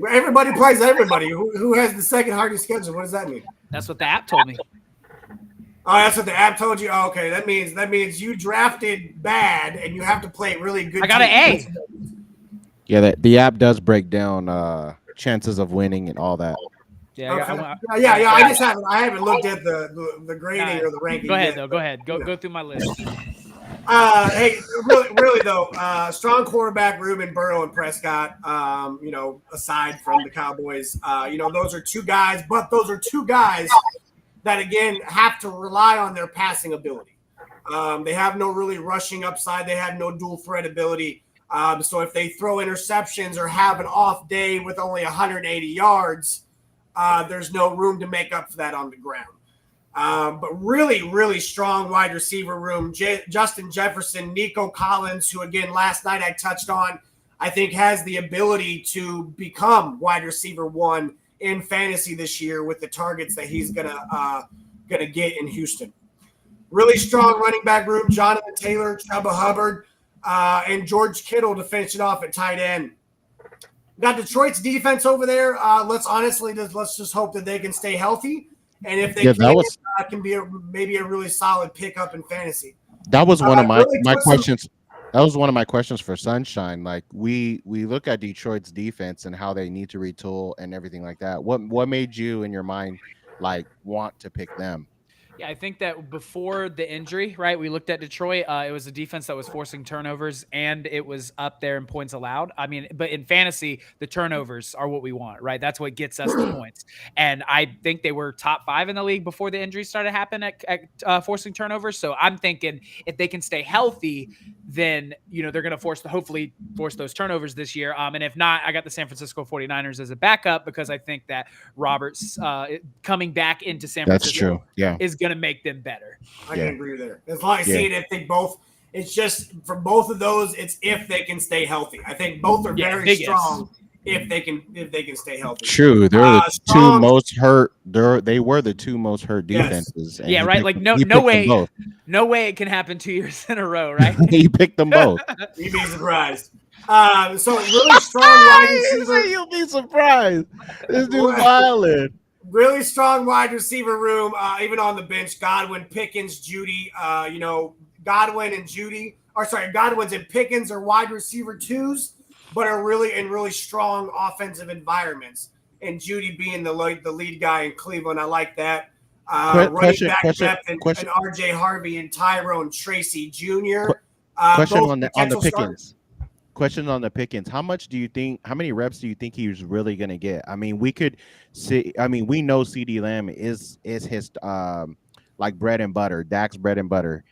Everybody plays everybody. Who has the second hardest schedule? What does that mean? That's what the app told me. Oh, that's what the app told you? Oh, okay. That means you drafted bad and you have to play really good. I got an A. Yeah, the app does break down chances of winning and all that. Yeah, okay. I haven't looked at the grading or the ranking. Go ahead, yet, Go ahead. Go through my list. Hey, really though, strong quarterback, Ruben, Burrow, and Prescott. Aside from the Cowboys, those are two guys, that again have to rely on their passing ability. They have no really rushing upside. They have no dual threat ability. So if they throw interceptions or have an off day with only 180 yards, there's no room to make up for that on the ground. But really, really strong wide receiver room. Justin Jefferson, Nico Collins, who again last night I touched on, I think has the ability to become wide receiver one in fantasy this year with the targets that he's gonna get in Houston. Really strong running back room. Jonathan Taylor, Chuba Hubbard, and George Kittle to finish it off at tight end. Got Detroit's defense over there. Let's just hope that they can stay healthy. And if they can be maybe a really solid pickup in fantasy. That was one of my questions. That was one of my questions for Sunshine. Like we look at Detroit's defense and how they need to retool and everything like that. What made you in your mind like want to pick them? Yeah, I think that before the injury, right, we looked at Detroit. It was a defense that was forcing turnovers, and it was up there in points allowed. I mean, but in fantasy, the turnovers are what we want, right? That's what gets us the points. And I think they were top 5 in the league before the injury started happening at forcing turnovers. So I'm thinking if they can stay healthy, then, they're going to hopefully force those turnovers this year. And if not, I got the San Francisco 49ers as a backup because I think that Roberts coming back into San Francisco That's true. Yeah. is going to make them better. I can agree there. As long as I see it, I think both. It's just for both of those, it's if they can stay healthy. I think both are very strong if they can stay healthy. True, they're the two strong- most hurt. They were the two most hurt Yes. defenses. and Yeah, he right. picked Like them- no he no picked them way both. no way it can happen 2 years in a row, right? He picked them both. You'd be surprised. So really strong wide receiver. You'll be surprised. This dude's violent. Really strong wide receiver room, even on the bench. Godwin, Pickens, Judy. Godwin and Judy. Godwin's and Pickens are wide receiver twos, but are really in really strong offensive environments. And Judy being the lead guy in Cleveland, I like that. Running back depth and RJ Harvey and Tyrone Tracy Jr. Question both on the potential Pickens. starters. Question on the Pickens. How many reps do you think he's really gonna get? I mean, we could see. I mean, we know CD Lamb is his like bread and butter. Dak's bread and butter.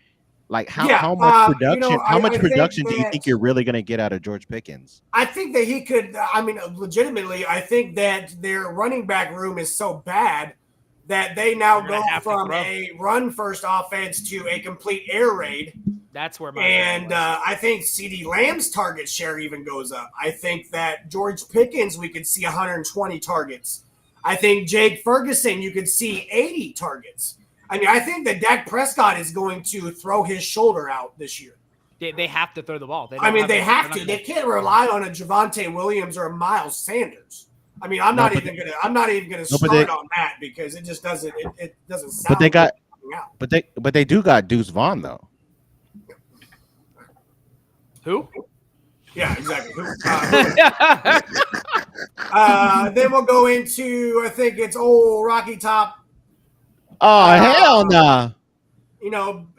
Like how much production? How much production do you think you're really gonna get out of George Pickens? I think that he could. I mean, legitimately, I think that their running back room is so bad that they now go from a run-first offense to a complete air raid. That's where I think CD Lamb's target share even goes up. I think that George Pickens, we could see 120 targets. I think Jake Ferguson, you could see 80 targets. I mean, I think that Dak Prescott is going to throw his shoulder out this year. They have to throw the ball. They have to. They can't rely on a Javonte Williams or a Miles Sanders. I mean, I'm not even gonna start on that because it just doesn't. It doesn't sound. But they do got Deuce Vaughn though. Who? Yeah, exactly. Then we'll go into, I think it's old Rocky Top. Oh, hell nah.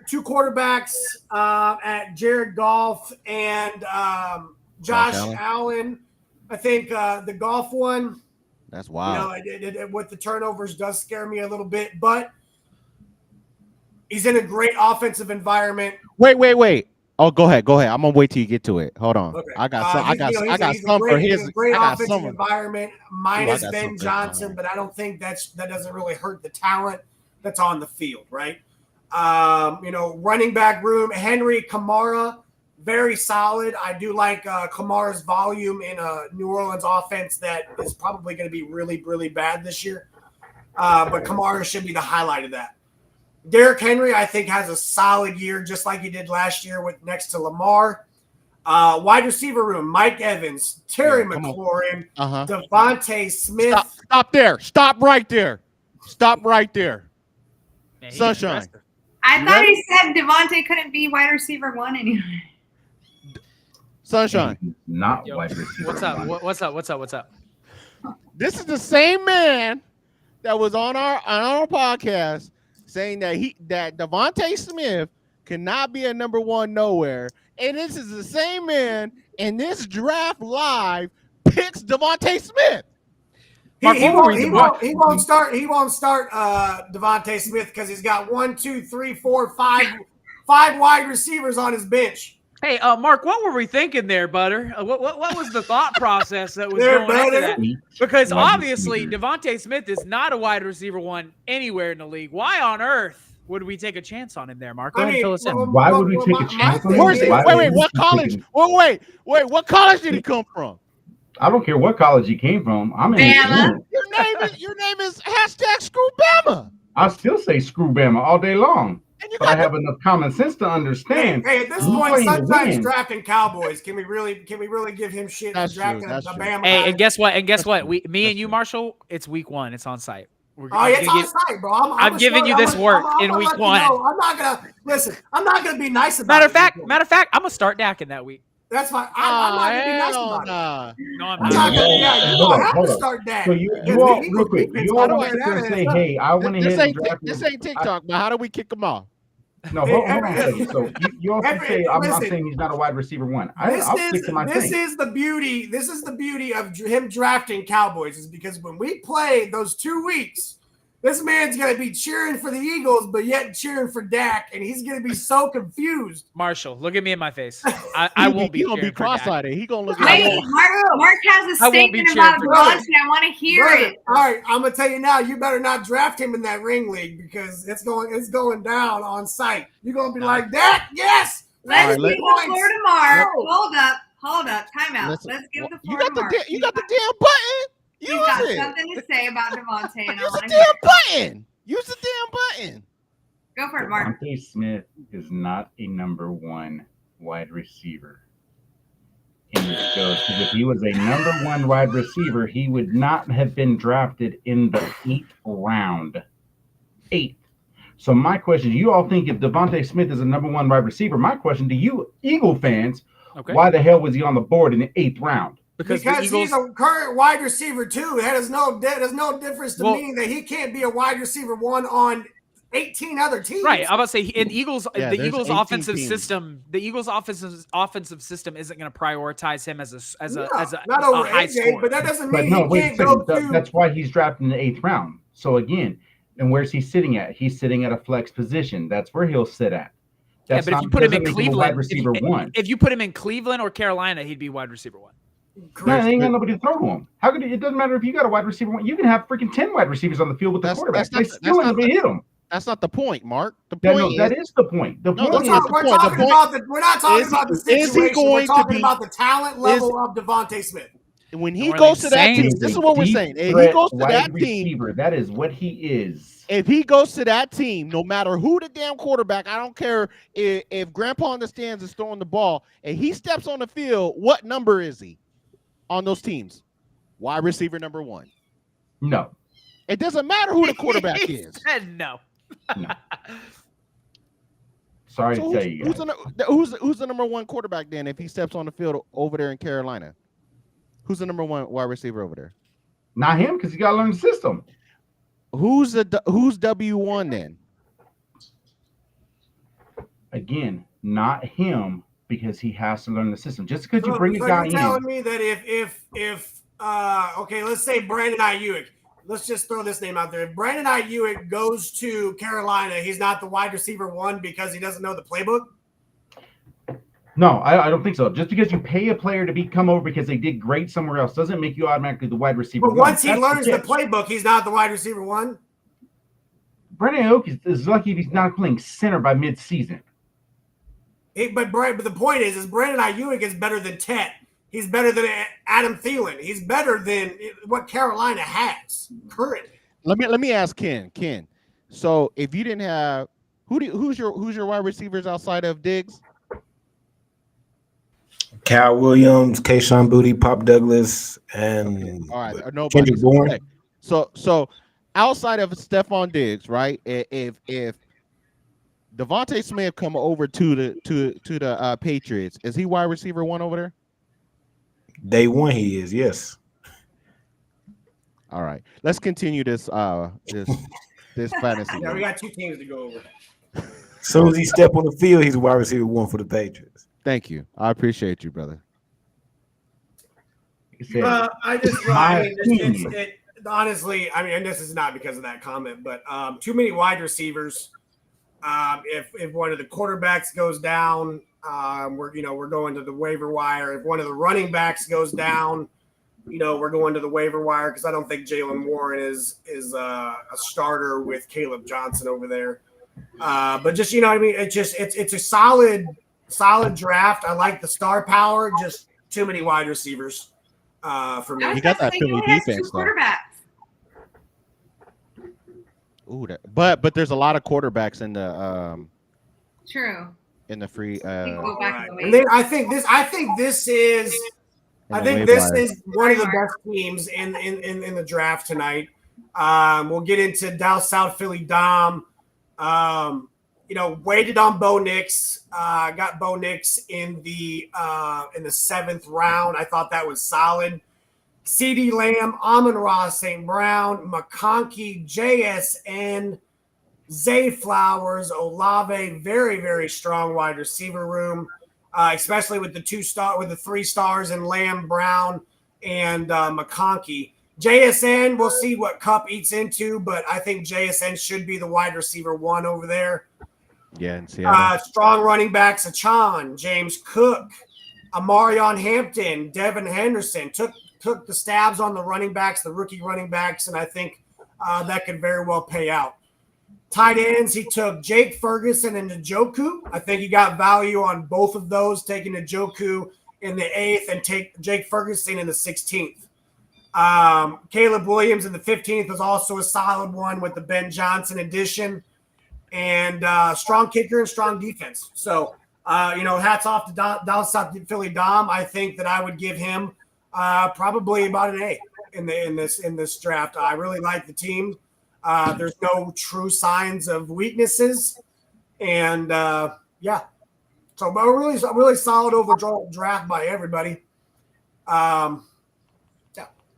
Two quarterbacks at Jared Goff and Josh Allen. I think the Goff one. That's wild. With the turnovers does scare me a little bit, but he's in a great offensive environment. Wait. Oh, go ahead. I'm gonna wait till you get to it. Hold on. Okay. I got some for his. Great I got offensive some environment minus Ben Johnson, but I don't think that doesn't really hurt the talent that's on the field, right? Running back room, Henry, Kamara, very solid. I do like Kamara's volume in a New Orleans offense that is probably going to be really, really bad this year. But Kamara should be the highlight of that. Derrick Henry, I think, has a solid year, just like he did last year with next to Lamar. Wide receiver room, Mike Evans, Terry McLaurin, Devontae Smith. Stop there. Stop right there. Man, Sunshine. I thought he said Devontae couldn't be wide receiver one anyway. Sunshine. Not wide receiver. What's up? This is the same man that was on our podcast saying that Devontae Smith cannot be a number one nowhere. And this is the same man in this draft live picks Devontae Smith. He won't start Devontae Smith because he's got 5 wide receivers on his bench. Hey, Mark, what were we thinking there, Butter? What was the thought process that was going into that? Because obviously Devontae Smith is not a wide receiver one anywhere in the league. Why on earth would we take a chance on him there, Mark? Go ahead and fill us in. Why would we take a chance on him? Wait, what college? Wait, what college did he come from? I don't care what college he came from. I'm in Your name is #ScrewBama. I still say screw Bama all day long. But I have enough common sense to understand. Hey, at this point, Sunshine's drafting Cowboys. Can we really give him shit for drafting the Bama? Hey, and guess what? Me and you, Marshall, it's week 1. It's on site. It's on site, bro. I'm giving you this work in week 1. I'm not gonna be nice about it. Matter of fact, I'm gonna start Dak in that week. That's fine. I'm not gonna be nice about it. No, I'm not. You don't have to start Dak. So you all real quick. You all want to say, hey, I went ahead and drafted. This ain't TikTok, but how do we kick him off? No, hold on a second. So you also say I'm not saying he's not a wide receiver one. I'll stick to my thing. This is the beauty of him drafting Cowboys is because when we play those 2 weeks, this man's gonna be cheering for the Eagles, but yet cheering for Dak, and he's gonna be so confused. Marshall, look at me in my face. I won't be. He gonna be cross-eyed. He gonna look. Wait, Mark has a statement about Devontae. I want to hear it. All right, I'm gonna tell you now. You better not draft him in that ring league because it's going down on site. You're gonna be like Dak. Yes. Let's see the floor tomorrow. Hold up, time out. Let's give the floor you got to the Mark. you got the damn button. He's Use got it. something to say about Devontae, and I Use want the to hear damn it. button. Use the damn button. Go for it, Mark. Devontae Smith is not a number one wide receiver. And it goes, because if he was a number one wide receiver, he would not have been drafted in the 8th round. 8th. So my question, you all think if Devontae Smith is a number one wide receiver, my question to you Eagle fans, why the hell was he on the board in the 8th round? Because he's a current wide receiver too. That is no difference to me that he can't be a wide receiver one on 18 other teams. Right. I'm about to say in Eagles, Yeah, the there's Eagles 18 offensive teams. system, the Eagles offensive system isn't going to prioritize him as a not over high AJ, score. but that doesn't But mean no, he wait a can't go second. to. That's why he's drafted in the 8th round. So again, and where's he sitting at? He's sitting at a flex position. That's where he'll sit at. That's but if you put him in Cleveland, wide receiver one. If you put him in Cleveland or Carolina, he'd be wide receiver one. No, they ain't got nobody to throw to him. How could it doesn't matter if you got a wide receiver one. You can have freaking 10 wide receivers on the field with the quarterback. They still ain't gonna hit him. That's not the point, Mark. The point that is the point. The point is we're not talking about the situation. We're talking about the talent level of Devontae Smith. When he goes to that team, this is what we're saying. If he goes to that team, that is what he is. If he goes to that team, no matter who the damn quarterback, I don't care if Grandpa in the stands is throwing the ball and he steps on the field, what number is he on those teams? Wide receiver number one. No. It doesn't matter who the quarterback is. No. No. Sorry to tell you guys. Who's the number one quarterback then if he steps on the field over there in Carolina? Who's the number one wide receiver over there? Not him, because he got to learn the system. Who's W1 then? Again, not him, because he has to learn the system. Just because you bring a so guy you're telling me that if okay, let's say Brandon Ayuk, let's just throw this name out there. If Brandon Ayuk goes to Carolina, he's not the wide receiver one because he doesn't know the playbook? No, I don't think so. Just because you pay a player to come over because they did great somewhere else doesn't make you automatically the wide receiver. But once he learns the playbook, he's not the wide receiver one. Brandon Ayuk is lucky if he's not playing center by mid-season. But the point is Brandon Ayuk is better than Ted. He's better than Adam Thielen. He's better than what Carolina has currently. Let me ask Ken. Ken, so if you didn't have who's your wide receivers outside of Diggs? Cal Williams, Kayshawn Booty, Pop Douglas, and all right, nobody. Kendrick Bourne. Okay. So outside of Stephon Diggs, right? If Devontae Smith come over to the Patriots, is he wide receiver one over there? Day one, he is. Yes. All right, let's continue this this fantasy. Yeah, we got two teams to go over. As soon as he step on the field, he's a wide receiver one for the Patriots. Thank you. I appreciate you, brother. Honestly, and this is not because of that comment, but too many wide receivers. If one of the quarterbacks goes down, we're going to the waiver wire. If one of the running backs goes down, we're going to the waiver wire because I don't think Jalen Warren is a starter with Caleb Johnson over there. But just it's a solid draft. I like the star power. Just too many wide receivers for me. You got that Philly defense, though. Ooh, but there's a lot of quarterbacks in the true in the free. And then I think this is one of the best teams in the draft tonight. We'll get into South Philly Dom. Waited on Bo Nix. Got Bo Nix in the 7th round. I thought that was solid. CeeDee Lamb, Amon-Ra St. Brown, McConkey, JSN, Zay Flowers, Olave, very, very strong wide receiver room, especially with the 3 stars in Lamb, Brown, and McConkey. JSN, we'll see what Kupp eats into, but I think JSN should be the wide receiver one over there. Yeah, and Seattle. Strong running backs, Achane, James Cook, Amarion Hampton, Devin Henderson took the stabs on the running backs, the rookie running backs, and I think that could very well pay out. Tight ends, he took Jake Ferguson and Njoku. I think he got value on both of those, taking Njoku in the 8th and take Jake Ferguson in the 16th. Caleb Williams in the 15th was also a solid one with the Ben Johnson addition, and strong kicker and strong defense. So, hats off to down South Philly Dom. I think that I would give him probably about an A in this draft. I really like the team. There's no true signs of weaknesses, and yeah. So, a really solid overall draft by everybody. Yeah.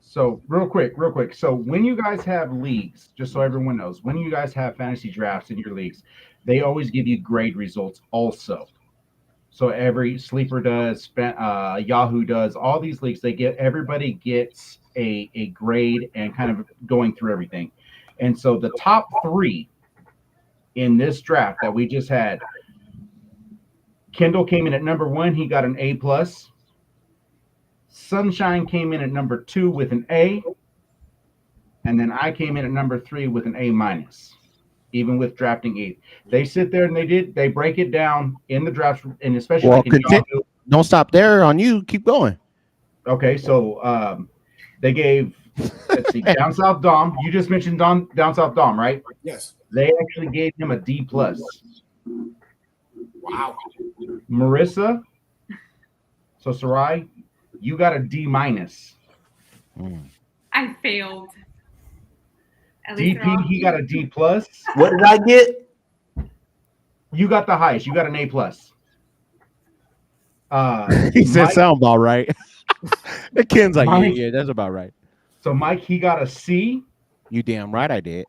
So real quick. So when you guys have leagues, just so everyone knows, when you guys have fantasy drafts in your leagues, they always give you grade results also. So every Sleeper does, Yahoo does, all these leagues, everybody gets a grade and kind of going through everything. And so the top 3 in this draft that we just had, Kendall came in at number 1. He got an A+. Sunshine came in at number 2 with an A. And then I came in at number 3 with an A-, even with drafting 8. They sit there and they break it down in the draft, and especially don't stop there on you. Keep going. Okay, so they gave, let's see, Down South Dom. You just mentioned Down South Dom, right? Yes. They actually gave him a D+. Wow. Marissa, so Sarai, you got a D-. I failed. At least DP, he got a D+. What did I get? You got the highest. You got an A+. He said, Mike, "Sound about right." The Ken's like, Mike, yeah, that's about right. So Mike, he got a C. You damn right I did.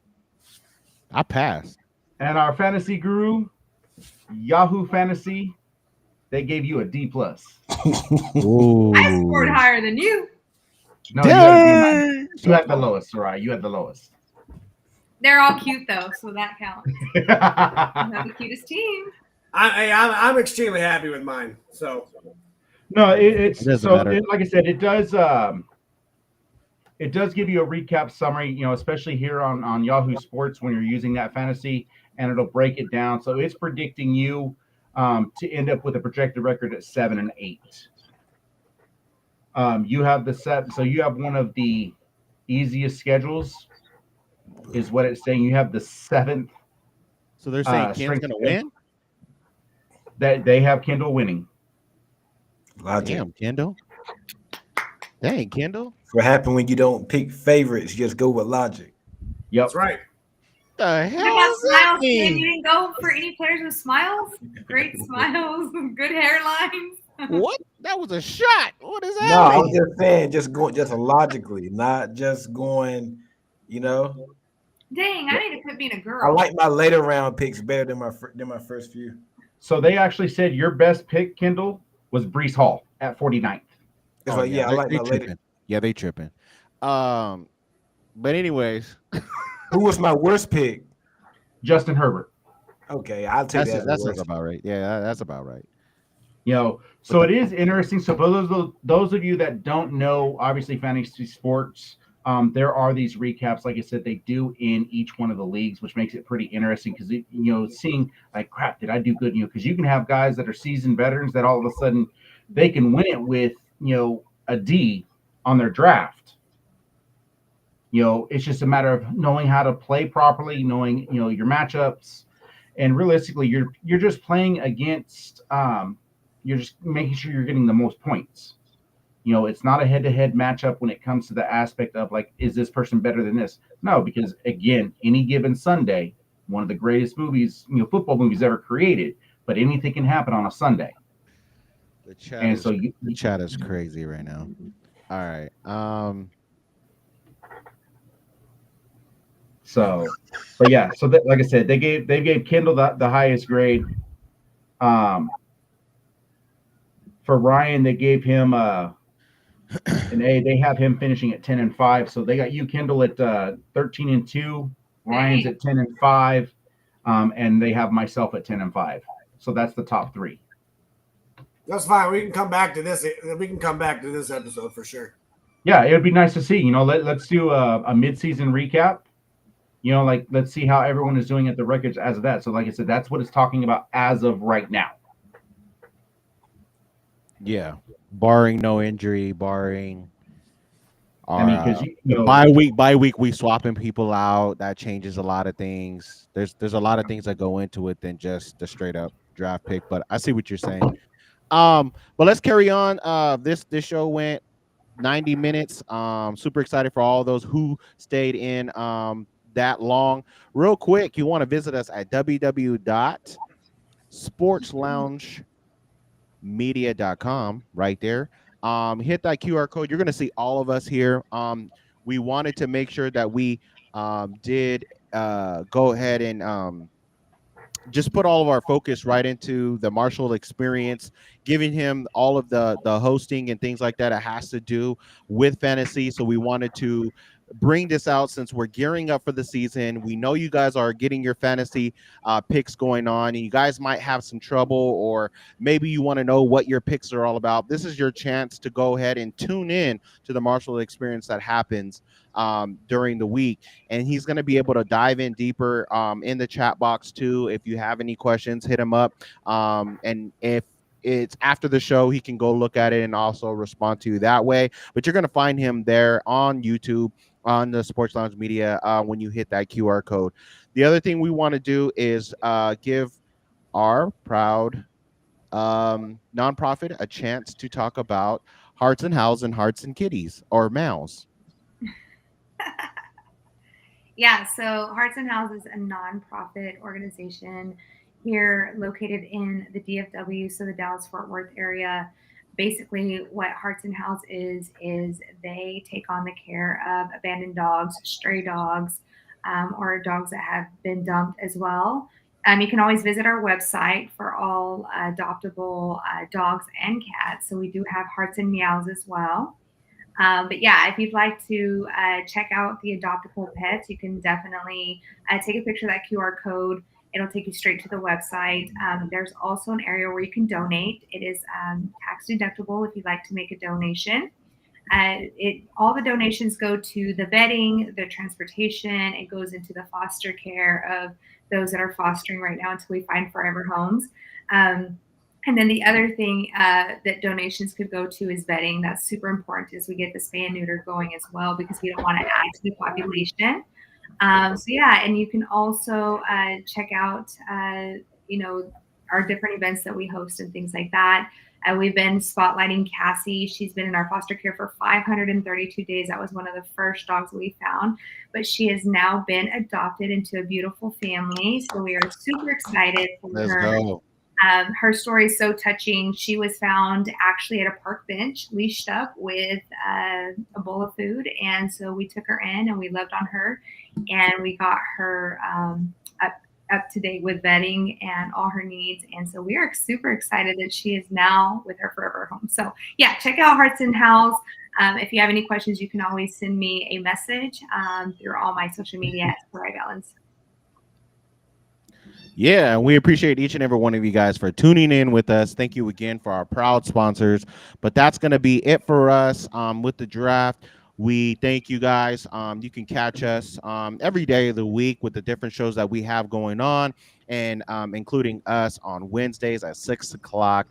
I passed. And our fantasy guru, Yahoo Fantasy, they gave you a D+. Ooh. I scored higher than you. No, you had the lowest, Sarai. You had the lowest. They're all cute though, so that counts. We have the cutest team. I'm extremely happy with mine. So no, it's doesn't so matter. like I said, it does give you a recap summary, especially here on Yahoo Sports when you're using that fantasy, and it'll break it down. So it's predicting you to end up with a projected record at 7 and 8. You have so you have one of the easiest schedules, is what it's saying. You have the 7th. So they're saying Ken's gonna win? That they have Kendall winning. Logic. Damn, Kendall. Dang, Kendall. What happened when you don't pick favorites? You just go with logic. Yep. that's right. The hell What about does that smiles? You mean? didn't go for any players with smiles? Great smiles, good hairlines. What? That was a shot. What is that? No, I was just saying, just logically, not just going, Dang, I need to quit being a I girl. like my later round picks better than my first few. So they actually said your best pick, Kendall, was Brees Hall at 49th. It's like, I like my later. Tripping. Yeah, they tripping. But anyways, Who was my worst pick? Justin Herbert. Okay, I'll take that. that's about right. Yeah, that's about right. So it is interesting. So for those of you that don't know, obviously fantasy sports, there are these recaps, like I said, they do in each one of the leagues, which makes it pretty interesting because seeing like, crap, did I do good? Because you can have guys that are seasoned veterans that all of a sudden they can win it with a D on their draft. It's just a matter of knowing how to play properly, knowing your matchups, and realistically, you're just playing against. You're just making sure you're getting the most points. It's not a head-to-head matchup when it comes to the aspect of like, is this person better than this? No, because again, any given Sunday, one of the greatest movies, football movies ever created, but anything can happen on a Sunday. The chat is crazy right now. All right. So like I said, they gave Kendall the highest grade. For Ryan, they gave him an A. They have him finishing at 10 and 5. So they got you, Kendall, at 13 and 2. Ryan's at 10 and 5, and they have myself at 10 and 5. So that's the top 3. That's fine. We can come back to this. We can come back to this episode for sure. Yeah, it would be nice to see. Let's do a mid-season recap. Let's see how everyone is doing at the records as of that. So like I said, that's what it's talking about as of right now. Yeah, barring no injury, barring I our mean, because by week we swapping people out. That changes a lot of things. There's a lot of things that go into it than just the straight up draft pick. But I see what you're saying. But let's carry on. This show went 90 minutes. Super excited for all those who stayed in that long. Real quick, you want to visit us at www.sportsloungemedia.com right there. Hit that QR code. You're gonna see all of us here. We wanted to make sure that we did go ahead and just put all of our focus right into the Marshall experience, giving him all of the hosting and things like that. It has to do with fantasy. So we wanted to bring this out since we're gearing up for the season. We know you guys are getting your fantasy picks going on, and you guys might have some trouble, or maybe you want to know what your picks are all about. This is your chance to go ahead and tune in to the Marshall experience that happens during the week, and he's going to be able to dive in deeper in the chat box too. If you have any questions, hit him up, and if it's after the show, he can go look at it and also respond to you that way. But you're going to find him there on YouTube on the Sports Lounge Media when you hit that QR code. The other thing we want to do is give our proud nonprofit a chance to talk about Hearts and Hows and Hearts and Kitties or Mouse. Yeah, so Hearts and Hows is a nonprofit organization here located in the DFW, so the Dallas-Fort Worth area. Basically, what Hearts and Hows is they take on the care of abandoned dogs, stray dogs, or dogs that have been dumped as well. You can always visit our website for all adoptable dogs and cats. So we do have Hearts and Meows as well. But yeah, if you'd like to check out the adoptable pets, you can definitely take a picture of that QR code. It'll take you straight to the website. There's also an area where you can donate. It is tax deductible if you'd like to make a donation. All the donations go to the bedding, the transportation. It goes into the foster care of those that are fostering right now until we find forever homes. And then the other thing that donations could go to is vetting. That's super important as we get the spay and neuter going as well, because we don't want to add to the population. So yeah, and you can also check out, our different events that we host and things like that. We've been spotlighting Cassie. She's been in our foster care for 532 days. That was one of the first dogs we found, but she has now been adopted into a beautiful family. So we are super excited for Let's her. go. Her story is so touching. She was found actually at a park bench, leashed up with a bowl of food. And so we took her in and we loved on her, and we got her up to date with vetting and all her needs. And so we are super excited that she is now with her forever home. So yeah, check out Hearts and Hows. If you have any questions, you can always send me a message through all my social media at Sarai Balance. Yeah, and we appreciate each and every one of you guys for tuning in with us. Thank you again for our proud sponsors. But that's going to be it for us with the draft. We thank you guys. You can catch us every day of the week with the different shows that we have going on, and including us on Wednesdays at 6 o'clock.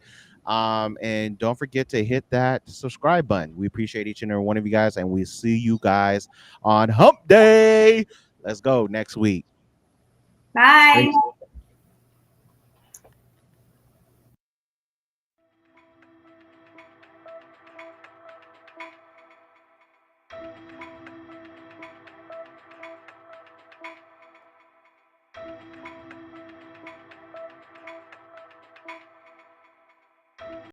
And don't forget to hit that subscribe button. We appreciate each and every one of you guys, and we see you guys on Hump Day. Let's go next week. Bye. Thanks.